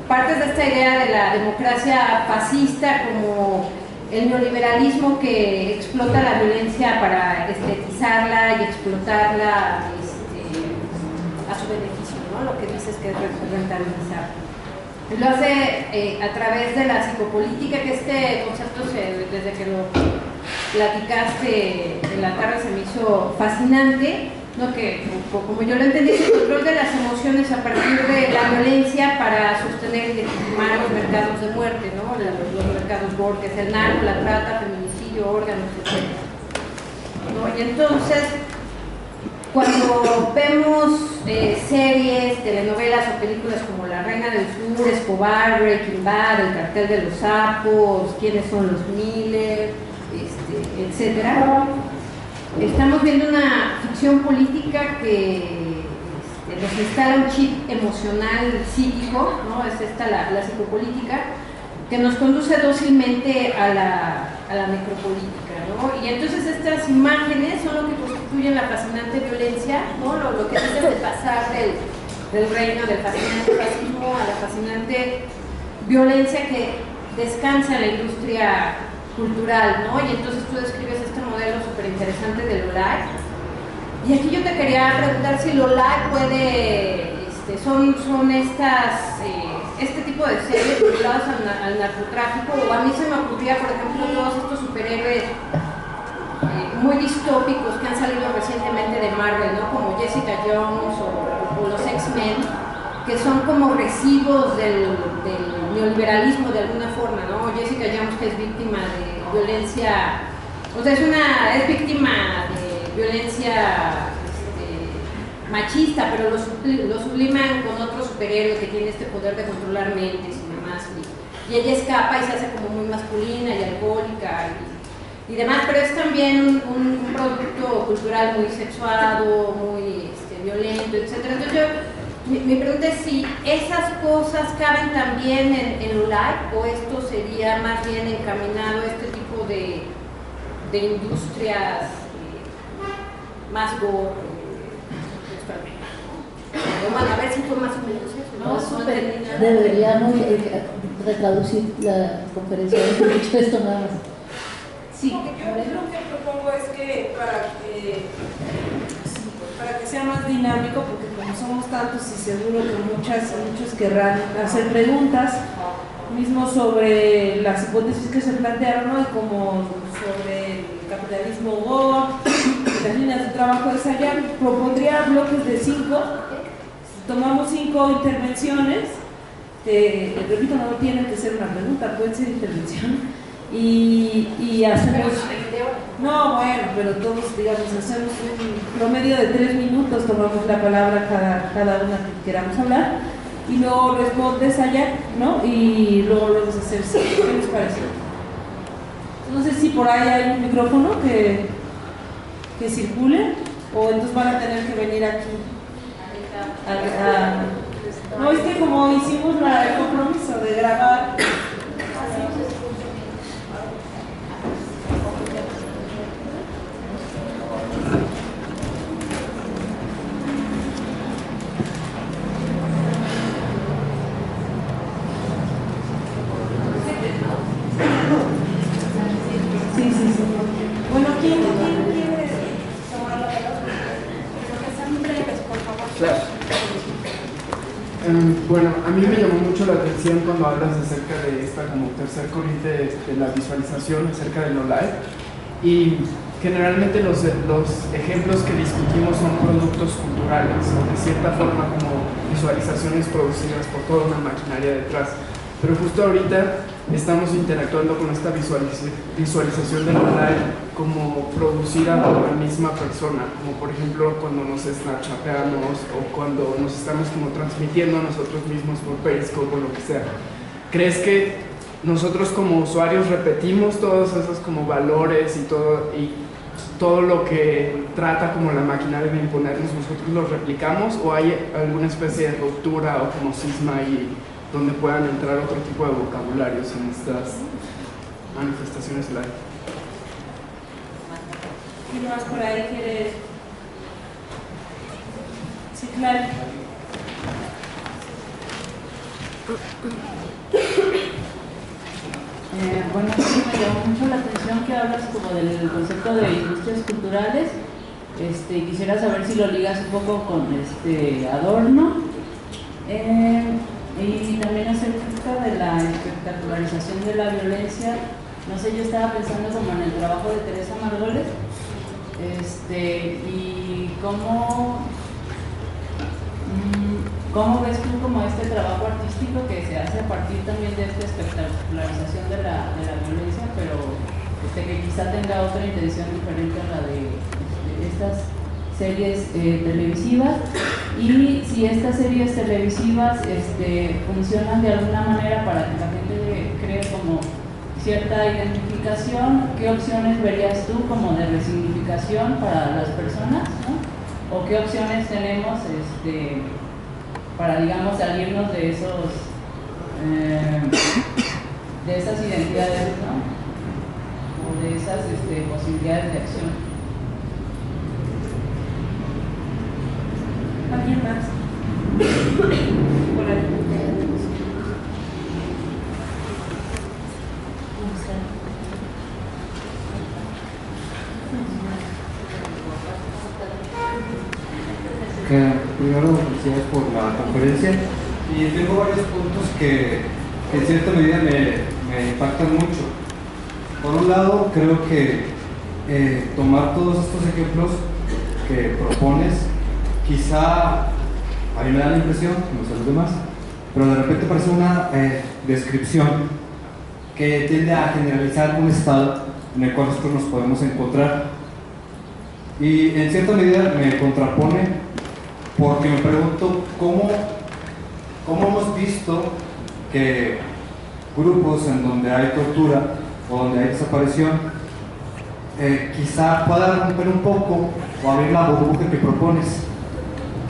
partes de esta idea de la democracia fascista como el neoliberalismo que explota la violencia para estetizarla y explotarla a su beneficio, ¿no? Lo que dices que es rentabilizar. Lo hace a través de la psicopolítica, que este concepto desde que lo platicaste en la tarde se me hizo fascinante, ¿no? Que como yo lo entendí, es el control de las emociones a partir de la violencia para sostener y legitimar los mercados de muerte, ¿no? Los mercados gore, que es el narco, la trata, feminicidio, órganos, etc. ¿No? Y entonces, cuando vemos series, telenovelas o películas como La Reina del Sur, Escobar, Breaking Bad, El Cartel de los Sapos, Quiénes son los Miller, etcétera, estamos viendo una ficción política que nos instala un chip emocional psíquico, ¿no? Es esta la psicopolítica, que nos conduce dócilmente a la necropolítica, ¿no? Y entonces estas imágenes son lo que constituyen la fascinante violencia, ¿no? Lo que dice de pasar del reino del fascinante fascismo a la fascinante violencia que descansa en la industria cultural, ¿no? Y entonces tú describes este modelo súper interesante del OLAC. Y aquí yo te quería preguntar si el OLAC puede, son estas, este tipo de series vinculadas al narcotráfico, o a mí se me ocurría, por ejemplo, todos estos superhéroes muy distópicos que han salido recientemente de Marvel, ¿no? Como Jessica Jones o los X-Men, que son como recibos del neoliberalismo de alguna forma, ¿no? Jessica Jones, que es víctima de violencia, o sea, es víctima de violencia machista, pero lo subliman con otro superhéroe que tiene este poder de controlar mentes y demás, y ella escapa y se hace como muy masculina y alcohólica y demás, pero es también un producto cultural muy sexuado, muy violento, etc. Entonces mi pregunta es si esas cosas caben también en LULAC, o esto sería más bien encaminado a este tipo de industrias más gore. Bueno, a ver si fue más o menos eso. No, súper. Deberíamos retraducir la conferencia de dicho esto nada más. Sí, yo lo que propongo es que para que sea más dinámico, porque como somos tantos y seguro que muchos querrán hacer preguntas, mismo sobre las hipótesis que se plantearon hoy, como sobre el capitalismo gore, las líneas de trabajo de Sayar, propondría bloques de 5. Tomamos 5 intervenciones, repito, no tienen que ser una pregunta, pueden ser intervenciones, y hacemos... No, bueno, pero todos, digamos, hacemos un promedio de 3 minutos, tomamos la palabra cada una que queramos hablar, y luego respondes allá, ¿no? Y luego lo vamos a hacer, ¿qué les parece? No sé si por ahí hay un micrófono que circule, o entonces van a tener que venir aquí. No, es que como hicimos el compromiso de grabar. Sí. Bueno, ¿quién quiere tomar la palabra? Porque sean breves, por favor. Claro. Bueno, a mí me llamó mucho la atención cuando hablas acerca de esta como tercer corriente de la visualización, acerca del no live, y generalmente los ejemplos que discutimos son productos culturales, o de cierta forma como visualizaciones producidas por toda una maquinaria detrás. Pero justo ahorita estamos interactuando con esta visualización del online como producida por la misma persona, como por ejemplo cuando nos snapchateamos o cuando nos estamos como transmitiendo a nosotros mismos por Periscope o lo que sea. ¿Crees que nosotros como usuarios repetimos todos esos como valores y todo lo que trata como la maquinaria de imponernos, nosotros los replicamos, o hay alguna especie de ruptura o como cisma ahí donde puedan entrar otro tipo de vocabularios en estas manifestaciones live? ¿Quién más por ahí quiere? Sí, claro. Bueno, sí me llamó mucho la atención que hablas como del concepto de industrias culturales. Quisiera saber si lo ligas un poco con Adorno. Y también acerca de la espectacularización de la violencia. No sé, yo estaba pensando como en el trabajo de Teresa Margoles, y cómo ves tú como este trabajo artístico que se hace a partir también de esta espectacularización de la violencia, pero que quizá tenga otra intención diferente a la de estas series televisivas, y si estas series televisivas funcionan de alguna manera para que la gente cree como cierta identificación, ¿qué opciones verías tú como de resignificación para las personas, ¿no? ¿O qué opciones tenemos para, digamos, salirnos de esos de esas identidades, ¿no? O de esas posibilidades de acción? ¿Alguien más? Por ahí. Primero, felicidades por la conferencia, y tengo varios puntos que en cierta medida me impactan mucho. Por un lado, creo que tomar todos estos ejemplos que propones, quizá a mí me da la impresión, no sé los demás, pero de repente parece una descripción que tiende a generalizar un estado en el cual nosotros nos podemos encontrar, y en cierta medida me contrapone, porque me pregunto cómo hemos visto que grupos en donde hay tortura o donde hay desaparición quizá puedan romper un poco o abrir la burbuja que propones,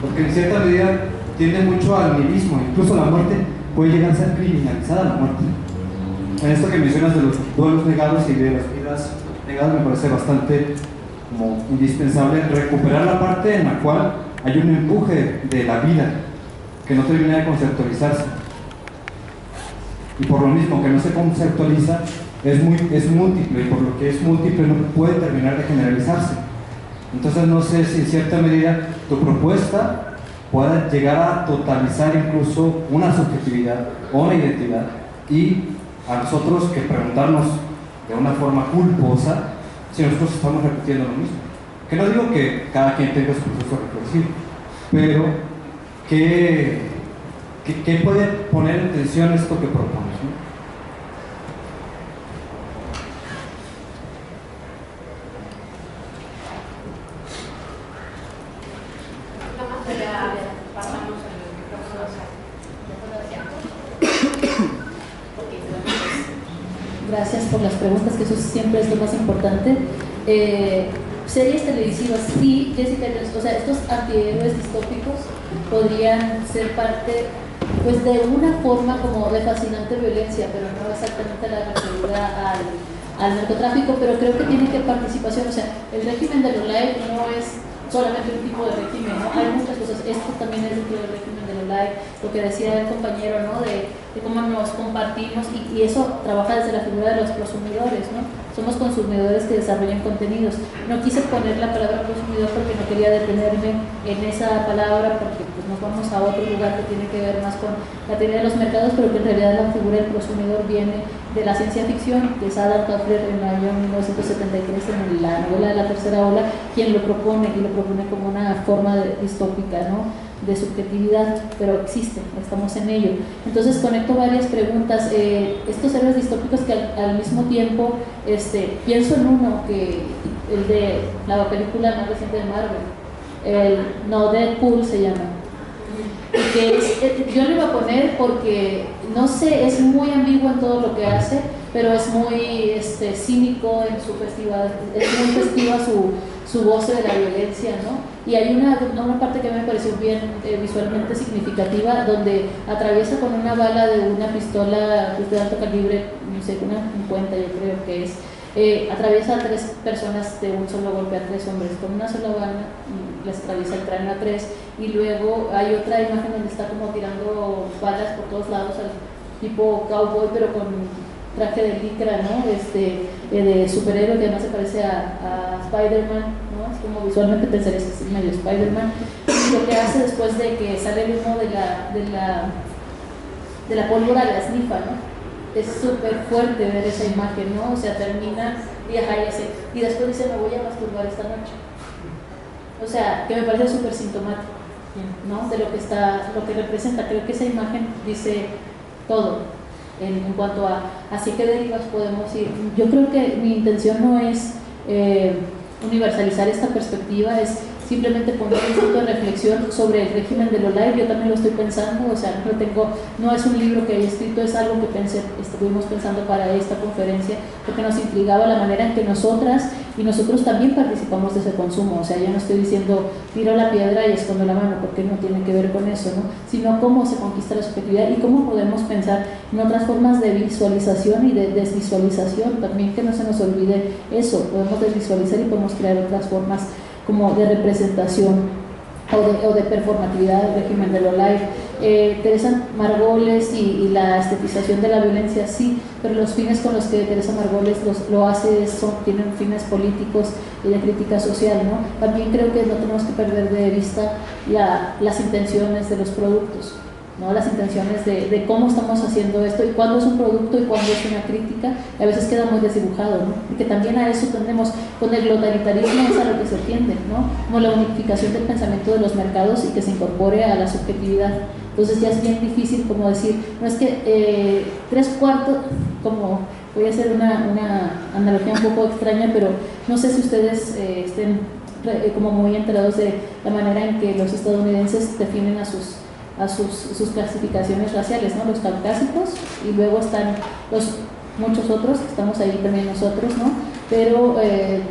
porque en cierta medida tiende mucho al nihilismo. Incluso la muerte puede llegar a ser criminalizada, la muerte. En esto que mencionas de los duelos negados y de las vidas negadas, me parece bastante como indispensable recuperar la parte en la cual hay un empuje de la vida que no termina de conceptualizarse, y por lo mismo que no se conceptualiza es múltiple, y por lo que es múltiple no puede terminar de generalizarse. Entonces no sé si en cierta medida tu propuesta pueda llegar a totalizar incluso una subjetividad o una identidad, y a nosotros que preguntarnos de una forma culposa si nosotros estamos repitiendo lo mismo. Que no digo que cada quien tenga su proceso reflexivo, pero ¿qué puede poner en tensión esto que propones, ¿no? ya pasamos a los micrófonos. Gracias por las preguntas, que eso siempre es lo más importante. Series televisivas, sí, Jessica, o sea, estos antihéroes distópicos podrían ser parte, pues de una forma como de fascinante violencia, pero no exactamente la referida al narcotráfico, pero creo que tiene que participación, o sea, el régimen de Lolay no es solamente un tipo de régimen, ¿no? Hay muchas cosas, esto también es dentro del régimen de Lolay, lo que decía el compañero, ¿no? De cómo nos compartimos, y eso trabaja desde la figura de los prosumidores, ¿no? Somos consumidores que desarrollan contenidos. No quise poner la palabra prosumidor porque no quería detenerme en esa palabra, porque pues, nos vamos a otro lugar que tiene que ver más con la teoría de los mercados, pero que en realidad la figura del prosumidor viene de la ciencia ficción, que es Adam Toffler en el año 1973 en la novela de La Tercera Ola, quien lo propone, y lo propone como una forma distópica, ¿no? De subjetividad, pero existe, estamos en ello. Entonces conecto varias preguntas, estos héroes distópicos que al mismo tiempo pienso en uno, que el de la película más reciente de Marvel, Deadpool se llama, y que yo le iba a poner porque no sé, es muy ambiguo en todo lo que hace, pero es muy cínico en su festival, es muy festiva su goce de la violencia, ¿no? Y hay una parte que me pareció bien visualmente significativa, donde atraviesa con una bala de una pistola de alto calibre, no sé, una 50 yo creo que es, atraviesa a 3 personas de un solo golpe, a 3 hombres, con una sola bala, y les atraviesa el cráneo a 3, y luego hay otra imagen donde está como tirando balas por todos lados, al tipo cowboy, pero con traje de licra, ¿no? De superhéroe, que además se parece a Spider-Man, ¿no? Es como visualmente pensarías que es medio Spider-Man. Y lo que hace después de que sale el humo de la pólvora, la esnifa, ¿no? Es súper fuerte ver esa imagen, ¿no? O sea, termina y después dice, me voy a masturbar esta noche. O sea, que me parece súper sintomático, ¿no? De lo que representa. Creo que esa imagen dice todo. En cuanto a así que derivas podemos ir. Yo creo que mi intención no es universalizar esta perspectiva, es simplemente poner un punto de reflexión sobre el régimen de Lolay. Yo también lo estoy pensando, o sea, no es un libro que haya escrito, es algo que estuvimos pensando para esta conferencia, porque nos intrigaba la manera en que nosotras y nosotros también participamos de ese consumo. O sea, yo no estoy diciendo tiro la piedra y escondo la mano, porque no tiene que ver con eso, ¿no? Sino cómo se conquista la subjetividad y cómo podemos pensar en otras formas de visualización y de desvisualización, también que no se nos olvide eso. Podemos desvisualizar y podemos crear otras formas como de representación o de performatividad del régimen de Lolay. Teresa Margoles y la estetización de la violencia, sí, pero los fines con los que Teresa Margoles lo hace tienen fines políticos y de crítica social, ¿no? También creo que no tenemos que perder de vista las intenciones de los productos, ¿no? Las intenciones de cómo estamos haciendo esto y cuándo es un producto y cuándo es una crítica. A veces queda muy desdibujado, ¿no? Porque también a eso tendemos, con el totalitarismo es a lo que se tiende, ¿no? Como la unificación del pensamiento de los mercados y que se incorpore a la subjetividad. Entonces ya es bien difícil como decir, no es que 3/4, como voy a hacer una analogía un poco extraña, pero no sé si ustedes estén como muy enterados de la manera en que los estadounidenses definen a sus clasificaciones raciales, ¿no? Los caucásicos, y luego están muchos otros, que estamos ahí también nosotros, ¿no? Pero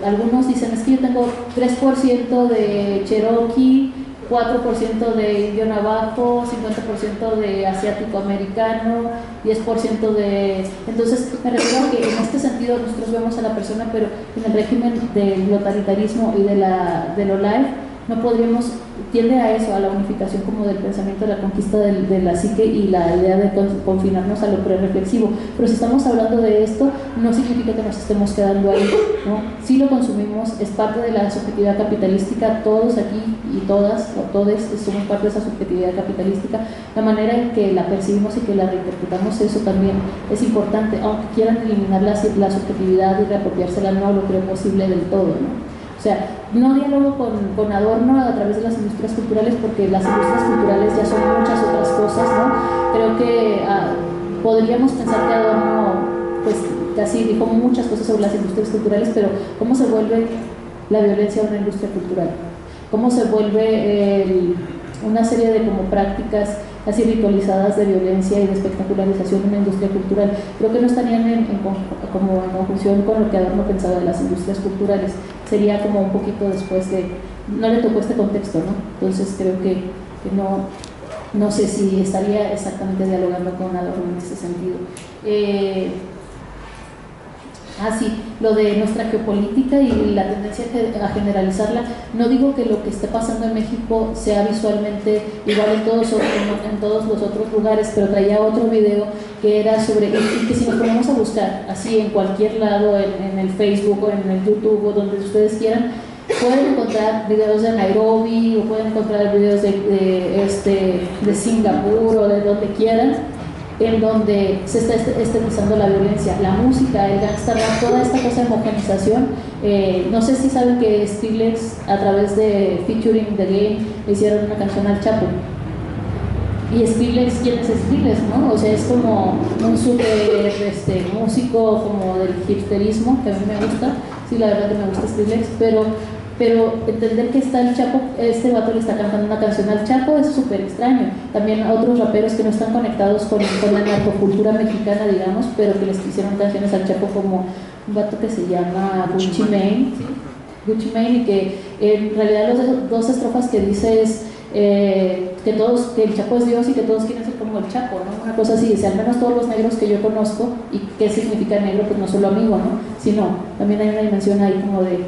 algunos dicen, es que yo tengo 3% de Cherokee, 4% de indio navajo, 50% de asiático americano, 10% de... Entonces me refiero a que en este sentido nosotros vemos a la persona, pero en el régimen del totalitarismo y de Lolay no podríamos, tiende a eso, a la unificación como del pensamiento, de la conquista de la psique y la idea de confinarnos a lo prereflexivo. Pero si estamos hablando de esto, no significa que nos estemos quedando ahí, ¿no? Si lo consumimos, es parte de la subjetividad capitalística, todos aquí y todas, o todes, somos parte de esa subjetividad capitalística. La manera en que la percibimos y que la reinterpretamos, eso también es importante, aunque quieran eliminar la subjetividad y reapropiársela, no lo creo posible del todo, ¿no? O sea, no diálogo con Adorno a través de las industrias culturales, porque las industrias culturales ya son muchas otras cosas, ¿no? Creo que podríamos pensar que Adorno pues casi dijo muchas cosas sobre las industrias culturales, pero ¿cómo se vuelve la violencia una industria cultural? ¿Cómo se vuelve una serie de como prácticas así ritualizadas de violencia y de espectacularización en una industria cultural. Creo que no estarían como en conjunción con lo que Adorno pensaba de las industrias culturales. Sería como un poquito después de, no le tocó este contexto, ¿no? Entonces creo que no sé si estaría exactamente dialogando con Adorno en ese sentido. Sí, lo de nuestra geopolítica y la tendencia a generalizarla. No digo que lo que esté pasando en México sea visualmente igual en todos los otros lugares, pero traía otro video que era sobre, y que si nos ponemos a buscar así en cualquier lado, en el Facebook o en el YouTube o donde ustedes quieran, pueden encontrar videos de Nairobi o pueden encontrar videos de Singapur o de donde quieran, en donde se está estilizando la violencia, la música, el gangsta rap, toda esta cosa de homogenización. No sé si saben que Skrillex, a través de Featuring The Game, le hicieron una canción al Chapo. Y Skrillex, ¿quién es Skrillex, no? O sea, es como un súper músico como del hipsterismo, que a mí me gusta. Sí, la verdad que me gusta Skrillex, pero entender que está el Chapo, este vato le está cantando una canción al Chapo es súper extraño. También a otros raperos que no están conectados con la narcocultura mexicana, digamos, pero que les hicieron canciones al Chapo, como un vato que se llama Gucci Mane, ¿sí? Gucci Mane, y que en realidad las dos estrofas que dice es que el Chapo es Dios y que todos quieren ser como el Chapo, ¿no? Una cosa así, dice, al menos todos los negros que yo conozco. ¿Y qué significa negro? Pues no solo amigo, ¿no? Sino también hay una dimensión ahí como de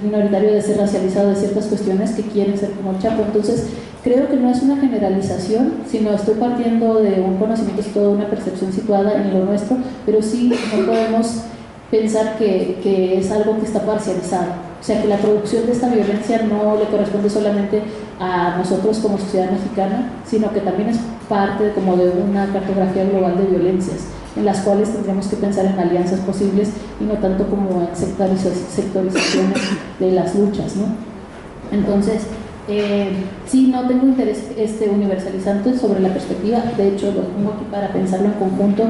minoritario, de ser racializado, de ciertas cuestiones que quieren ser como el Chapo. Entonces creo que no es una generalización, sino estoy partiendo de un conocimiento situado, una percepción situada en lo nuestro, pero sí no podemos pensar que es algo que está parcializado. O sea, que la producción de esta violencia no le corresponde solamente a nosotros como sociedad mexicana, sino que también es parte como de una cartografía global de violencias, en las cuales tendremos que pensar en alianzas posibles y no tanto como en sectorizaciones de las luchas, ¿no? Entonces, sí, no tengo interés universalizante sobre la perspectiva. De hecho, lo pongo aquí para pensarlo en conjunto.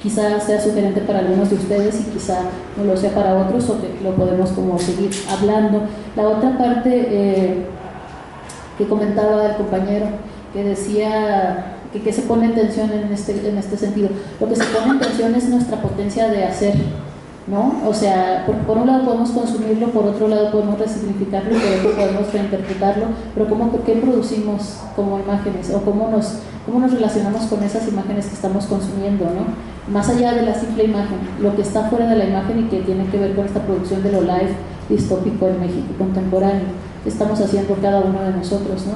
Quizá sea sugerente para algunos de ustedes y quizá no lo sea para otros, o que lo podemos como seguir hablando. La otra parte que comentaba el compañero, que decía que se pone en tensión en este sentido. Lo que se pone en tensión es nuestra potencia de hacer, ¿no? O sea, por un lado podemos consumirlo, por otro lado podemos resignificarlo, por otro podemos reinterpretarlo, pero ¿qué producimos como imágenes? O cómo nos relacionamos con esas imágenes que estamos consumiendo, ¿no? Más allá de la simple imagen, lo que está fuera de la imagen y que tiene que ver con esta producción de lo live distópico en México contemporáneo, que estamos haciendo cada uno de nosotros, ¿no?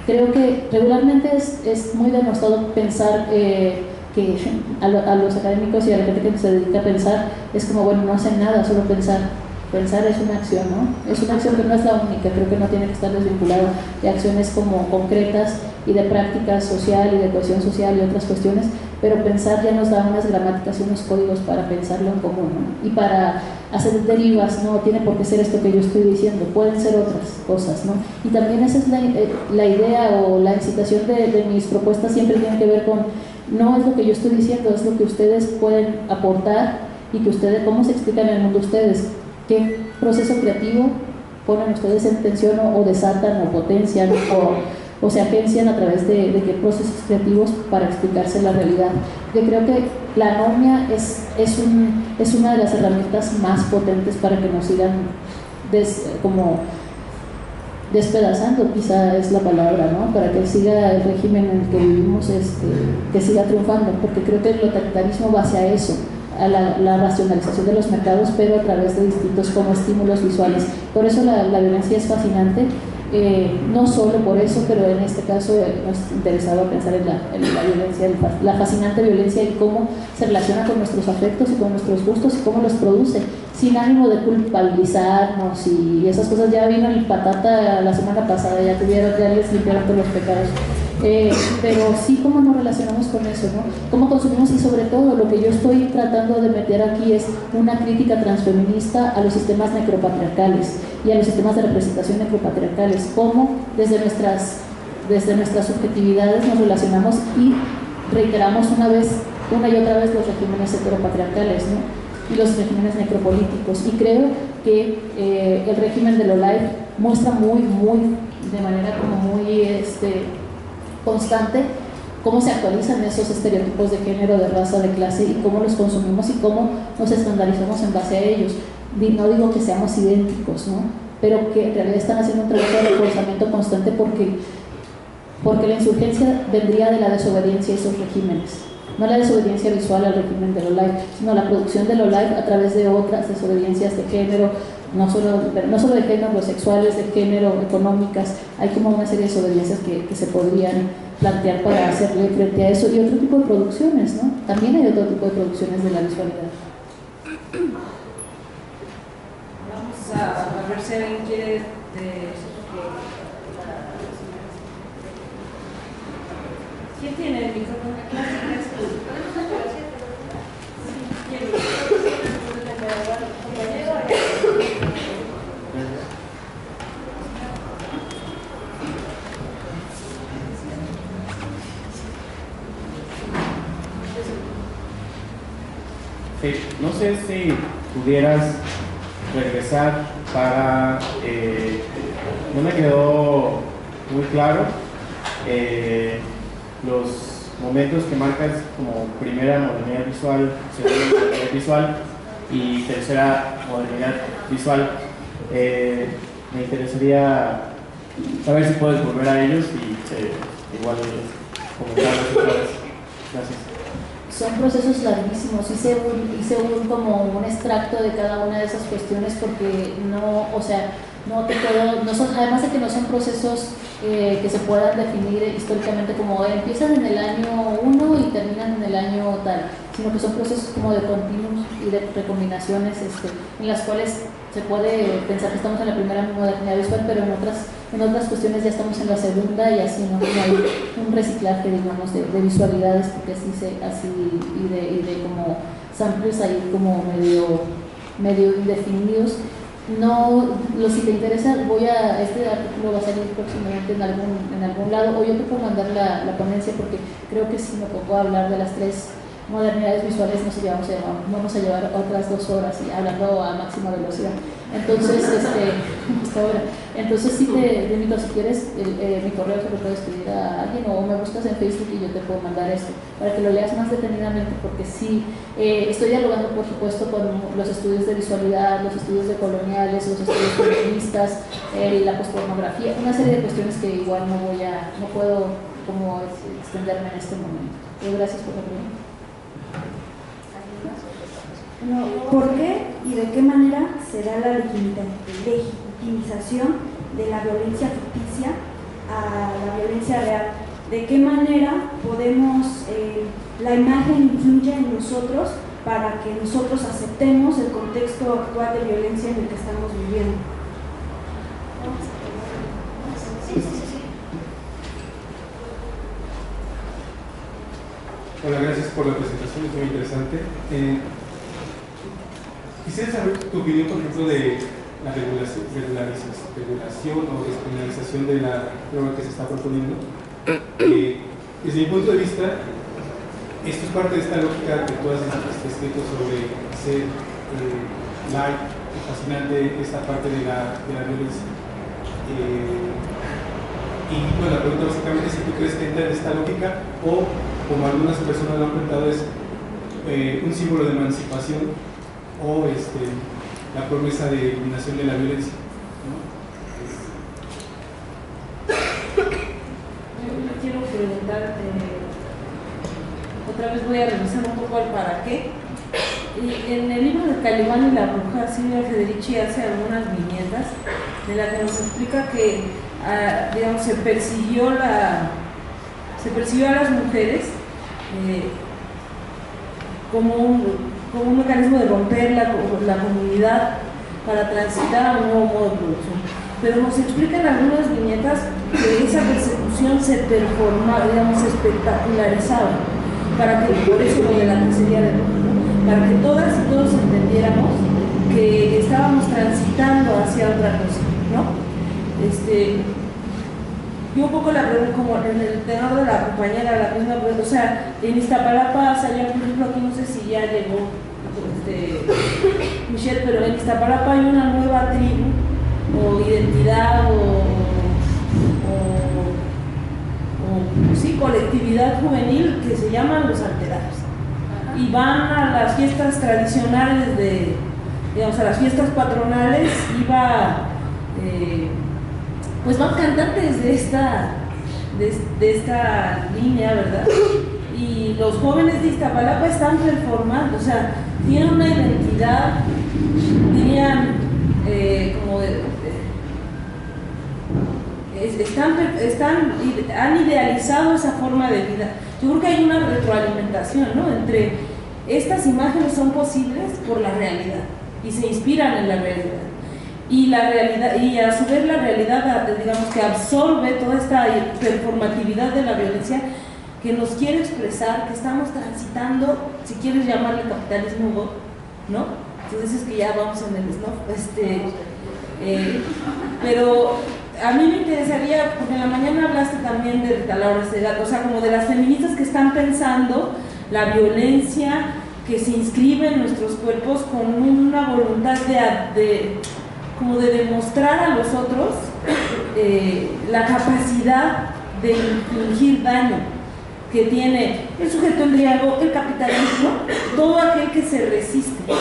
Creo que regularmente es muy denostado pensar que a los académicos y a la gente que se dedica a pensar es como, bueno, no hacen nada, solo pensar. Pensar es una acción, ¿no? Es una acción que no es la única, creo que no tiene que estar desvinculado de acciones como concretas y de práctica social y de cohesión social y otras cuestiones, pero pensar ya nos da unas gramáticas y unos códigos para pensarlo en común, ¿no? Y para hacer derivas, no tiene por qué ser esto que yo estoy diciendo, pueden ser otras cosas, ¿no? Y también esa es la idea o la incitación de mis propuestas, siempre tiene que ver con, no es lo que yo estoy diciendo, es lo que ustedes pueden aportar y que ustedes, cómo se explican en el mundo ustedes, qué proceso creativo ponen ustedes en tensión o desatan o potencian o se agencian a través de qué procesos creativos para explicarse la realidad. Yo creo que la anomia es una de las herramientas más potentes para que nos sigan como despedazando, quizá es la palabra, ¿no? Para que siga el régimen en el que vivimos, que siga triunfando, porque creo que el totalitarismo va hacia eso, a la racionalización de los mercados, pero a través de distintos como estímulos visuales. Por eso la violencia es fascinante, no solo por eso, pero en este caso nos interesaba pensar en la violencia, la fascinante violencia y cómo se relaciona con nuestros afectos y con nuestros gustos y cómo los produce, sin ánimo de culpabilizarnos y esas cosas. Ya vino el patata la semana pasada, ya les limpiaron todos los pecados. Pero sí cómo nos relacionamos con eso, ¿no? Cómo consumimos, y sobre todo lo que yo estoy tratando de meter aquí es una crítica transfeminista a los sistemas necropatriarcales y a los sistemas de representación necropatriarcales, cómo desde nuestras subjetividades nos relacionamos y reiteramos una y otra vez los regímenes heteropatriarcales, ¿no? y los regímenes necropolíticos. Y creo que el régimen de Lolay muestra de manera como muy constante cómo se actualizan esos estereotipos de género, de raza, de clase y cómo los consumimos y cómo nos estandarizamos en base a ellos. No digo que seamos idénticos, ¿no? Pero que en realidad están haciendo un trabajo de reforzamiento constante porque la insurgencia vendría de la desobediencia a esos regímenes. No la desobediencia visual al régimen de Lolay, sino la producción de Lolay a través de otras desobediencias de género, no solo de género, sexuales, de género, económicas. Hay como una serie de desobediencias que se podrían plantear para hacerle frente a eso, y otro tipo de producciones, ¿no? También hay otro tipo de producciones de la visualidad. Vamos a ver si alguien quiere ¿quién tiene el micrófono? No sé si pudieras regresar para... no me quedó muy claro los momentos que marcas como primera modernidad visual, segunda modernidad visual y tercera modernidad visual. Me interesaría saber si puedes volver a ellos y igual comentarlos otra vez. Gracias. Son procesos larguísimos. Hice como un extracto de cada una de esas cuestiones porque no, o sea, no te puedo, no son, además de que no son procesos que se puedan definir históricamente como empiezan en el año 1 y terminan en el año tal, sino que son procesos como de continuos y de recombinaciones en las cuales se puede pensar que estamos en la primera modernidad visual, pero en otras cuestiones ya estamos en la segunda y así, ¿no? Y hay un reciclaje, digamos, de visualidades, porque así y de como samples ahí como medio indefinidos. No, si te interesa, este artículo va a salir próximamente en algún lado, o yo te puedo mandar la ponencia porque creo que si me pongo a hablar de las tres modernidades visuales vamos a llevar otras 2 horas y hablando a máxima velocidad. Entonces, entonces sí te invito, si quieres, mi correo se lo puedo escribir a alguien o me buscas en Facebook y yo te puedo mandar esto para que lo leas más detenidamente, porque sí, estoy dialogando por supuesto con los estudios de visualidad, los estudios de coloniales, los estudios feministas, la postpornografía, una serie de cuestiones que igual no puedo como extenderme en este momento. Pero gracias por la pregunta. Bueno, ¿por qué y de qué manera se da la legitimización de la violencia ficticia a la violencia real? ¿De qué manera la imagen influye en nosotros para que nosotros aceptemos el contexto actual de violencia en el que estamos viviendo? Hola, gracias por la presentación, es muy interesante. Quisiera saber tu opinión, por ejemplo, de la regulación o despenalización de la droga que se está proponiendo. Desde mi punto de vista, esto es parte de esta lógica que tú has escrito sobre ser light, fascinante, esta parte de la violencia. Y bueno, la pregunta básicamente es si tú crees que entra en esta lógica o, como algunas personas lo han comentado, es un símbolo de emancipación o la promesa de eliminación de la violencia, ¿no? Yo quiero preguntar, otra vez voy a revisar un poco al para qué. Y en el libro de Calibán y la bruja, Silvia Federici hace algunas viñetas de las que nos explica que digamos, se persiguió a las mujeres como un mecanismo de romper la comunidad para transitar a un nuevo modo de producción. Pero nos explican algunas viñetas que esa persecución se performaba, digamos, se espectacularizaba, para que, por eso lo de la cacería de brujas, ¿no? Para que todas y todos entendiéramos que estábamos transitando hacia otra cosa, ¿no? Yo un poco la pregunto como en el tenor de la compañera, la misma pregunta, o sea, en Iztapalapa, allá por ejemplo, aquí no sé si ya llegó Michelle, pero en Iztapalapa hay una nueva tribu o identidad sí, colectividad juvenil que se llaman los alterados y van a las fiestas tradicionales digamos, a las fiestas patronales pues van cantantes de esta línea, ¿verdad? Y los jóvenes de Iztapalapa están performando, o sea, tienen una identidad, dirían, han idealizado esa forma de vida. Yo creo que hay una retroalimentación, ¿no? Entre estas imágenes son posibles por la realidad y se inspiran en la realidad. Y la realidad, y a su vez la realidad, digamos, que absorbe toda esta performatividad de la violencia que nos quiere expresar, que estamos transitando, si quieres llamarle capitalismo, ¿no? Entonces es que ya vamos en el snuff, pero a mí me interesaría, porque en la mañana hablaste también de Rita Laura Segat, o sea, como de las feministas que están pensando la violencia que se inscribe en nuestros cuerpos con una voluntad como de demostrar a los otros la capacidad de infligir daño que tiene el sujeto embriago, el capitalismo, todo aquel que se resiste.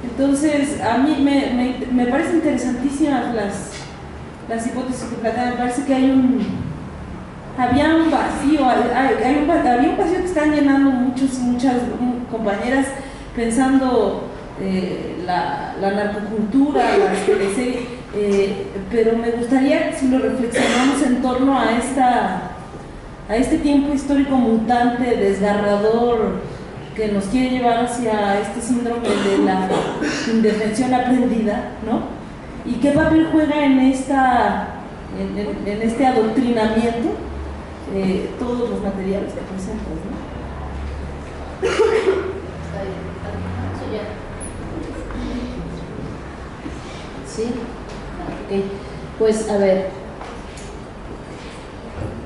Entonces, a mí me parecen interesantísimas las hipótesis que plantean. Me parece que había un vacío, había un vacío que están llenando muchas compañeras pensando la narcocultura, las teleseries, pero me gustaría si lo reflexionamos en torno a este tiempo histórico mutante, desgarrador, que nos quiere llevar hacia este síndrome de la indefensión aprendida, ¿no? ¿Y qué papel juega en este adoctrinamiento todos los materiales que presentas, ¿no? Sí, ok. Pues a ver,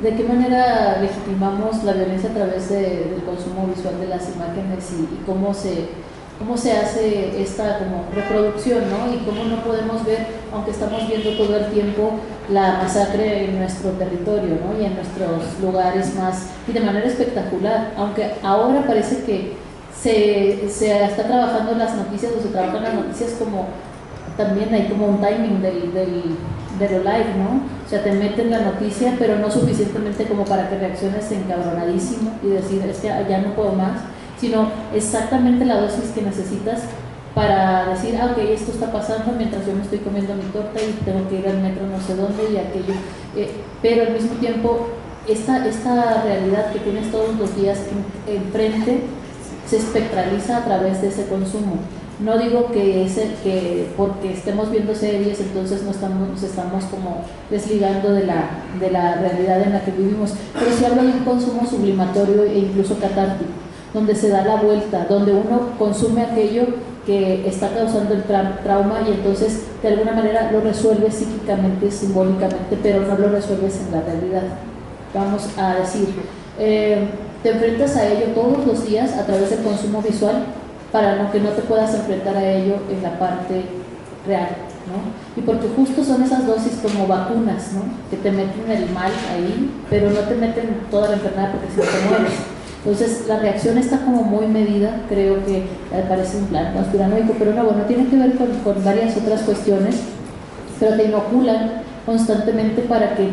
¿de qué manera legitimamos la violencia a través del consumo visual de las imágenes y cómo se hace esta como reproducción, ¿no? Y cómo no podemos ver, aunque estamos viendo todo el tiempo la masacre en nuestro territorio, ¿no? Y en nuestros lugares más, y de manera espectacular, aunque ahora parece que se está trabajando en las noticias, o se trabajan las noticias como, también hay como un timing de lo live, ¿no? O sea, te meten la noticia, pero no suficientemente como para que reacciones encabronadísimo y decir, es que ya no puedo más, sino exactamente la dosis que necesitas para decir, ok, esto está pasando mientras yo me estoy comiendo mi torta y tengo que ir al metro no sé dónde y aquello, pero al mismo tiempo esta realidad que tienes todos los días enfrente se espectraliza a través de ese consumo. No digo que porque estemos viendo series entonces nos estamos como desligando de la realidad en la que vivimos, pero sí hablo de un consumo sublimatorio e incluso catártico, donde se da la vuelta, donde uno consume aquello que está causando el trauma y entonces de alguna manera lo resuelves psíquicamente, simbólicamente, pero no lo resuelves en la realidad. Vamos a decir, te enfrentas a ello todos los días a través del consumo visual para que no te puedas enfrentar a ello en la parte real, ¿no? Y porque justo son esas dosis como vacunas, ¿no? Que te meten el mal ahí, pero no te meten toda la enfermedad porque si no te mueres. Entonces la reacción está como muy medida, creo que parece un plan conspiranoico, pero no, bueno, tiene que ver con varias otras cuestiones, pero te inoculan constantemente para que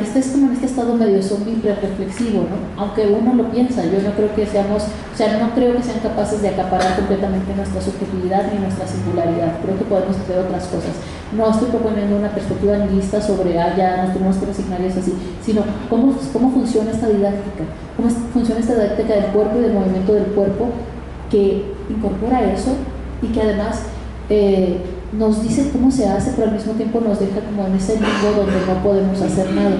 estés como en este estado medio zombie reflexivo, ¿no? Aunque uno lo piensa, yo no creo que no creo que sean capaces de acaparar completamente nuestra subjetividad ni nuestra singularidad, creo que podemos hacer otras cosas. No estoy proponiendo una perspectiva nihilista sobre, ya nos tenemos que resignar y es así, sino cómo funciona esta didáctica, cómo funciona esta didáctica del cuerpo y del movimiento del cuerpo que incorpora eso y que además nos dice cómo se hace, pero al mismo tiempo nos deja como en ese limbo donde no podemos hacer nada,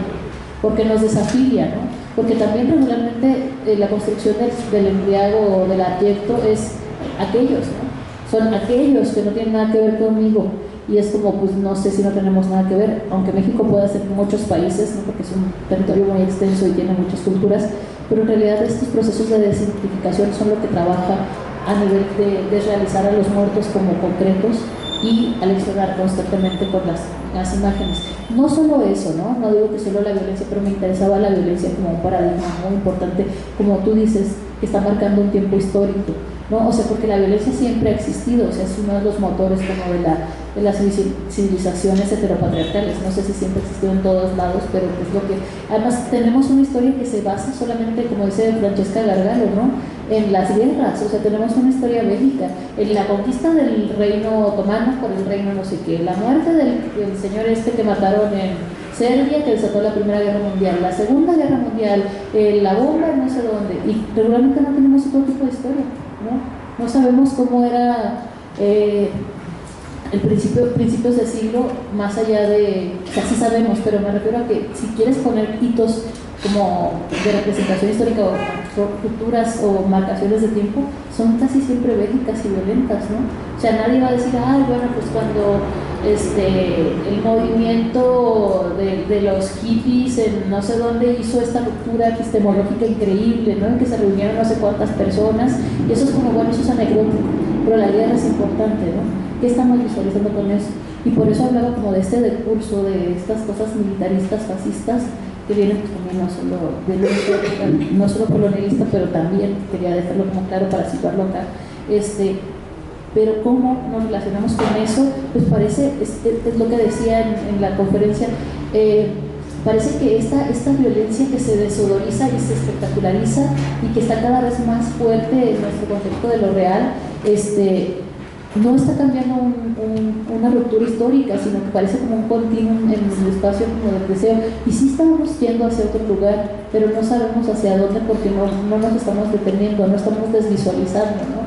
porque nos desafía, ¿no? Porque también regularmente la construcción del embriago o del abyecto es aquellos, ¿no? Son aquellos que no tienen nada que ver conmigo y es como, pues no sé si no tenemos nada que ver, aunque México pueda ser muchos países, ¿no? Porque es un territorio muy extenso y tiene muchas culturas, pero en realidad estos procesos de desidentificación son lo que trabaja a nivel de realizar a los muertos como concretos y aleccionar constantemente con las imágenes. No solo eso, no digo que solo la violencia, pero me interesaba la violencia como un paradigma muy importante, como tú dices, que está marcando un tiempo histórico, ¿no? O sea, porque la violencia siempre ha existido, o sea, es uno de los motores como de las civilizaciones heteropatriarcales. No sé si siempre existió en todos lados, pero es lo que... Además, tenemos una historia que se basa solamente, como dice Francesca Gargalo, ¿no?, en las guerras. O sea, tenemos una historia bélica, en la conquista del reino otomano por el reino no sé qué, la muerte del señor que mataron en Serbia, que desató la Primera Guerra Mundial, la Segunda Guerra Mundial, la bomba no sé dónde, y regularmente no tenemos otro tipo de historia, no sabemos cómo era el principios de siglo, más allá de, o sea, sí sabemos, pero me refiero a que si quieres poner hitos como de representación histórica o rupturas o marcaciones de tiempo, son casi siempre bélicas y violentas, ¿no? O sea, nadie va a decir, ay, bueno, pues cuando el movimiento de los hippies en no sé dónde hizo esta ruptura epistemológica increíble, ¿no?, en que se reunieron no sé cuántas personas, y eso es como, bueno, eso es anecdótico, pero la guerra es importante, ¿no? ¿Qué estamos visualizando con eso? Y por eso hablaba como de este discurso, de estas cosas militaristas, fascistas, que vienen pues también no solo colonialista, pero también quería dejarlo como claro para situarlo acá. Pero cómo nos relacionamos con eso, pues parece, es lo que decía en la conferencia, parece que esta violencia que se desodoriza y se espectaculariza y que está cada vez más fuerte en nuestro concepto de lo real, no está cambiando una ruptura histórica, sino que parece como un continuum en el espacio como del deseo. Y sí estamos yendo hacia otro lugar, pero no sabemos hacia dónde porque no nos estamos deteniendo, no estamos desvisualizando, ¿no?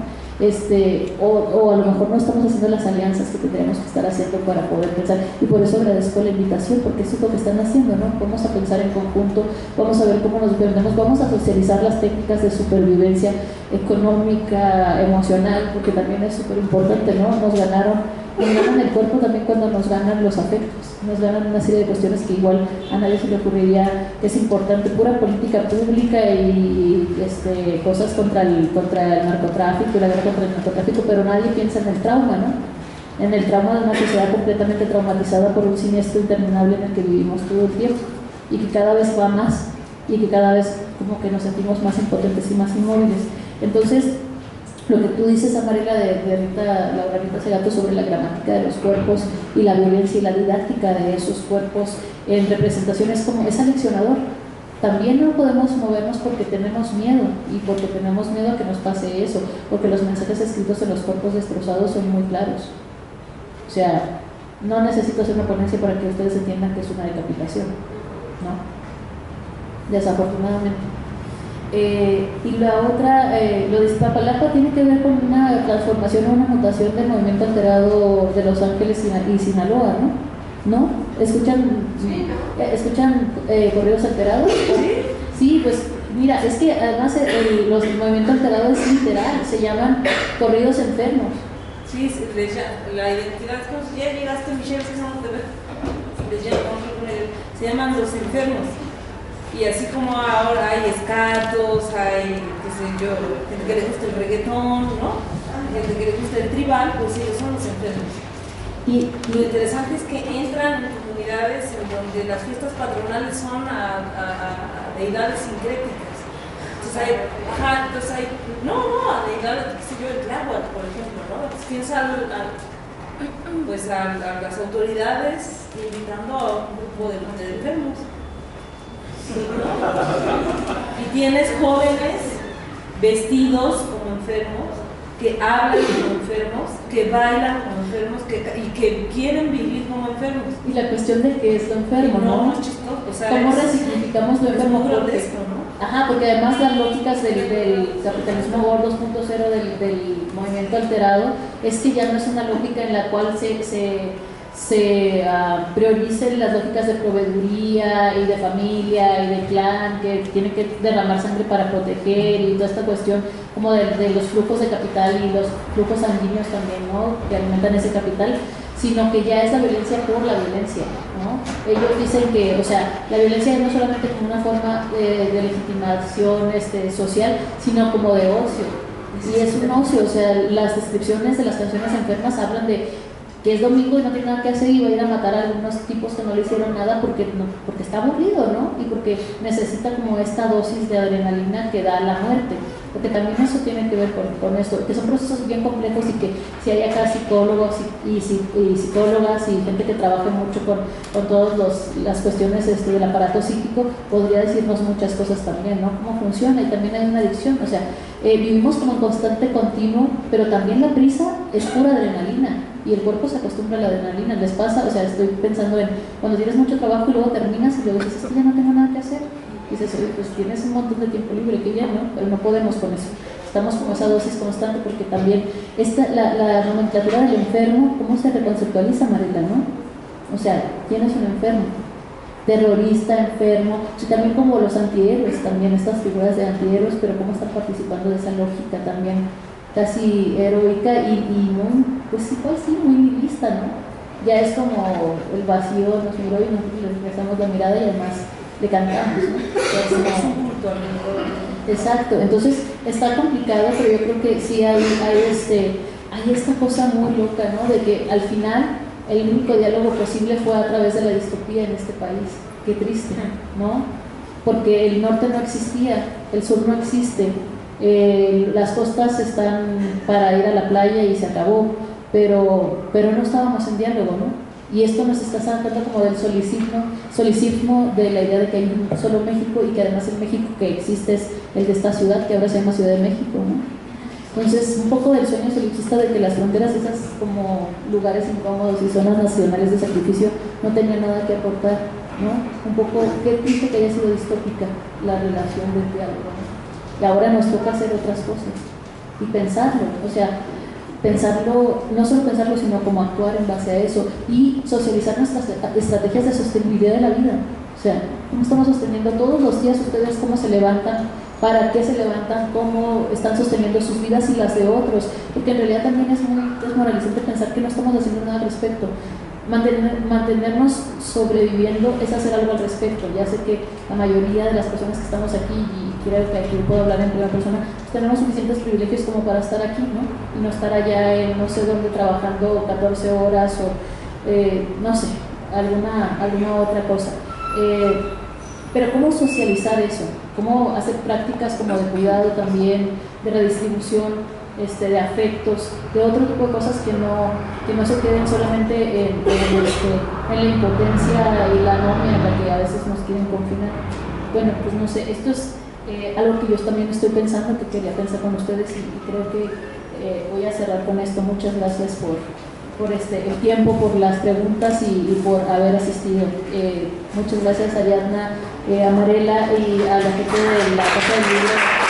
O a lo mejor no estamos haciendo las alianzas que tendríamos que estar haciendo para poder pensar, y por eso agradezco la invitación, porque eso es lo que están haciendo, ¿no? Vamos a pensar en conjunto, vamos a ver cómo nos defendemos, vamos a socializar las técnicas de supervivencia económica, emocional, porque también es súper importante, ¿no? Nos ganan el cuerpo también cuando nos ganan los afectos, nos ganan una serie de cuestiones que igual a nadie se le ocurriría que es importante, pura política pública y cosas contra el narcotráfico y la guerra contra el narcotráfico, pero nadie piensa en el trauma, ¿no? En el trauma de una sociedad completamente traumatizada por un siniestro interminable en el que vivimos todo el tiempo y que cada vez va más y que cada vez como que nos sentimos más impotentes y más inmóviles. Entonces, lo que tú dices, Amarela, de Laura Rita Segato sobre la gramática de los cuerpos y la violencia y la didáctica de esos cuerpos en representaciones, como es aleccionador. También no podemos movernos porque tenemos miedo y porque tenemos miedo a que nos pase eso, porque los mensajes escritos en los cuerpos destrozados son muy claros. O sea, no necesito hacer una ponencia para que ustedes entiendan que es una decapitación, ¿no? Desafortunadamente. Y la otra, lo de Iztapalapa tiene que ver con una transformación o una mutación del movimiento alterado de Los Ángeles y Sinaloa, ¿no? ¿Escuchan corridos alterados? Sí, pues mira, es que además el movimiento alterado es literal, se llaman corridos enfermos. Sí, la identidad, ya llegaste, Michelle, se llaman los enfermos. Y así como ahora hay escatos, hay, qué sé yo, gente que le gusta el reggaetón, ¿no? Gente que le gusta el tribal, pues ellos son los enfermos. Y lo interesante es que entran en comunidades en donde las fiestas patronales son a deidades sincréticas. Entonces hay, a deidades, qué sé yo, el Tláhuac, por ejemplo, ¿no? Entonces piensa a las autoridades invitando a un grupo de enfermos. Y tienes jóvenes vestidos como enfermos, que hablan como enfermos, que bailan como enfermos y que quieren vivir como enfermos. Y la cuestión de qué es lo enfermo, ¿no? Es chistoso, o sea, ¿cómo resignificamos lo enfermo? ¿no? Ajá, porque además las lógicas del capitalismo 2.0 del movimiento alterado es que ya no es una lógica en la cual se prioricen las lógicas de proveeduría y de familia y de clan, que tiene que derramar sangre para proteger y toda esta cuestión como de los flujos de capital y los flujos sanguíneos también, ¿no?, que alimentan ese capital, sino que ya es la violencia por la violencia, ¿no? Ellos dicen que, o sea, la violencia no solamente como una forma de legitimación social, sino como de ocio. Y es un ocio, o sea, las descripciones de las canciones enfermas hablan de que es domingo y no tiene nada que hacer y va a ir a matar a algunos tipos que no le hicieron nada porque está aburrido, ¿no? Y porque necesita como esta dosis de adrenalina que da la muerte. Porque también eso tiene que ver con esto, que son procesos bien complejos y que si hay acá psicólogos y psicólogas y gente que trabaja mucho con todas las cuestiones del aparato psíquico, podría decirnos muchas cosas también, ¿no? Cómo funciona, y también hay una adicción, o sea, vivimos como en constante continuo, pero también la prisa es pura adrenalina y el cuerpo se acostumbra a la adrenalina. Les pasa, o sea, estoy pensando en cuando tienes mucho trabajo y luego terminas y luego dices, es que ya no tengo nada que hacer. Y dices, oye, pues tienes un montón de tiempo libre, que ya no, pero no podemos con eso. Estamos con esa dosis constante porque también la nomenclatura del enfermo, ¿cómo se reconceptualiza, Marila, no? O sea, ¿quién es un enfermo? Terrorista, enfermo, y también como los antihéroes, también estas figuras de antihéroes, pero cómo están participando de esa lógica también casi heroica y muy, pues igual sí, muy nihilista, ¿no? Ya es como el vacío nos miró y nosotros le regresamos la mirada y además le cantamos, ¿no? Exacto, entonces está complicado, pero yo creo que sí hay esta cosa muy loca, ¿no? De que al final el único diálogo posible fue a través de la distopía en este país. Qué triste, ¿no? Porque el norte no existía, el sur no existe, las costas están para ir a la playa y se acabó, pero no estábamos en diálogo, ¿no? Y esto nos está sacando como del solicismo de la idea de que hay un solo México y que además el México que existe es el de esta ciudad, que ahora se llama Ciudad de México, ¿no? Entonces, un poco del sueño solicista de que las fronteras, esas como lugares incómodos y zonas nacionales de sacrificio, no tenían nada que aportar, ¿no? Un poco, qué triste que haya sido distópica la relación del diálogo, ¿no? Y ahora nos toca hacer otras cosas y pensarlo, o sea, pensarlo, no solo pensarlo, sino como actuar en base a eso y socializar nuestras estrategias de sostenibilidad de la vida. O sea, ¿cómo estamos sosteniendo todos los días ustedes? ¿Cómo se levantan? ¿Para qué se levantan? ¿Cómo están sosteniendo sus vidas y las de otros? Porque en realidad también es muy desmoralizante pensar que no estamos haciendo nada al respecto. Mantenernos sobreviviendo es hacer algo al respecto. Ya sé que la mayoría de las personas que estamos aquí, y creo que aquí puedo hablar en primera persona, pues tenemos suficientes privilegios como para estar aquí, ¿no? Y no estar allá en no sé dónde trabajando 14 horas o no sé, alguna otra cosa. Pero ¿cómo socializar eso? ¿Cómo hacer prácticas como de cuidado también, de redistribución, de afectos, de otro tipo de cosas que no se queden solamente en la impotencia y la anomia en la que a veces nos quieren confinar? Bueno, pues no sé, esto es algo que yo también estoy pensando, que quería pensar con ustedes y creo que voy a cerrar con esto. Muchas gracias por el tiempo, por las preguntas y por haber asistido. Muchas gracias a Ariadna, a Marela y a la gente de la Casa del Libro.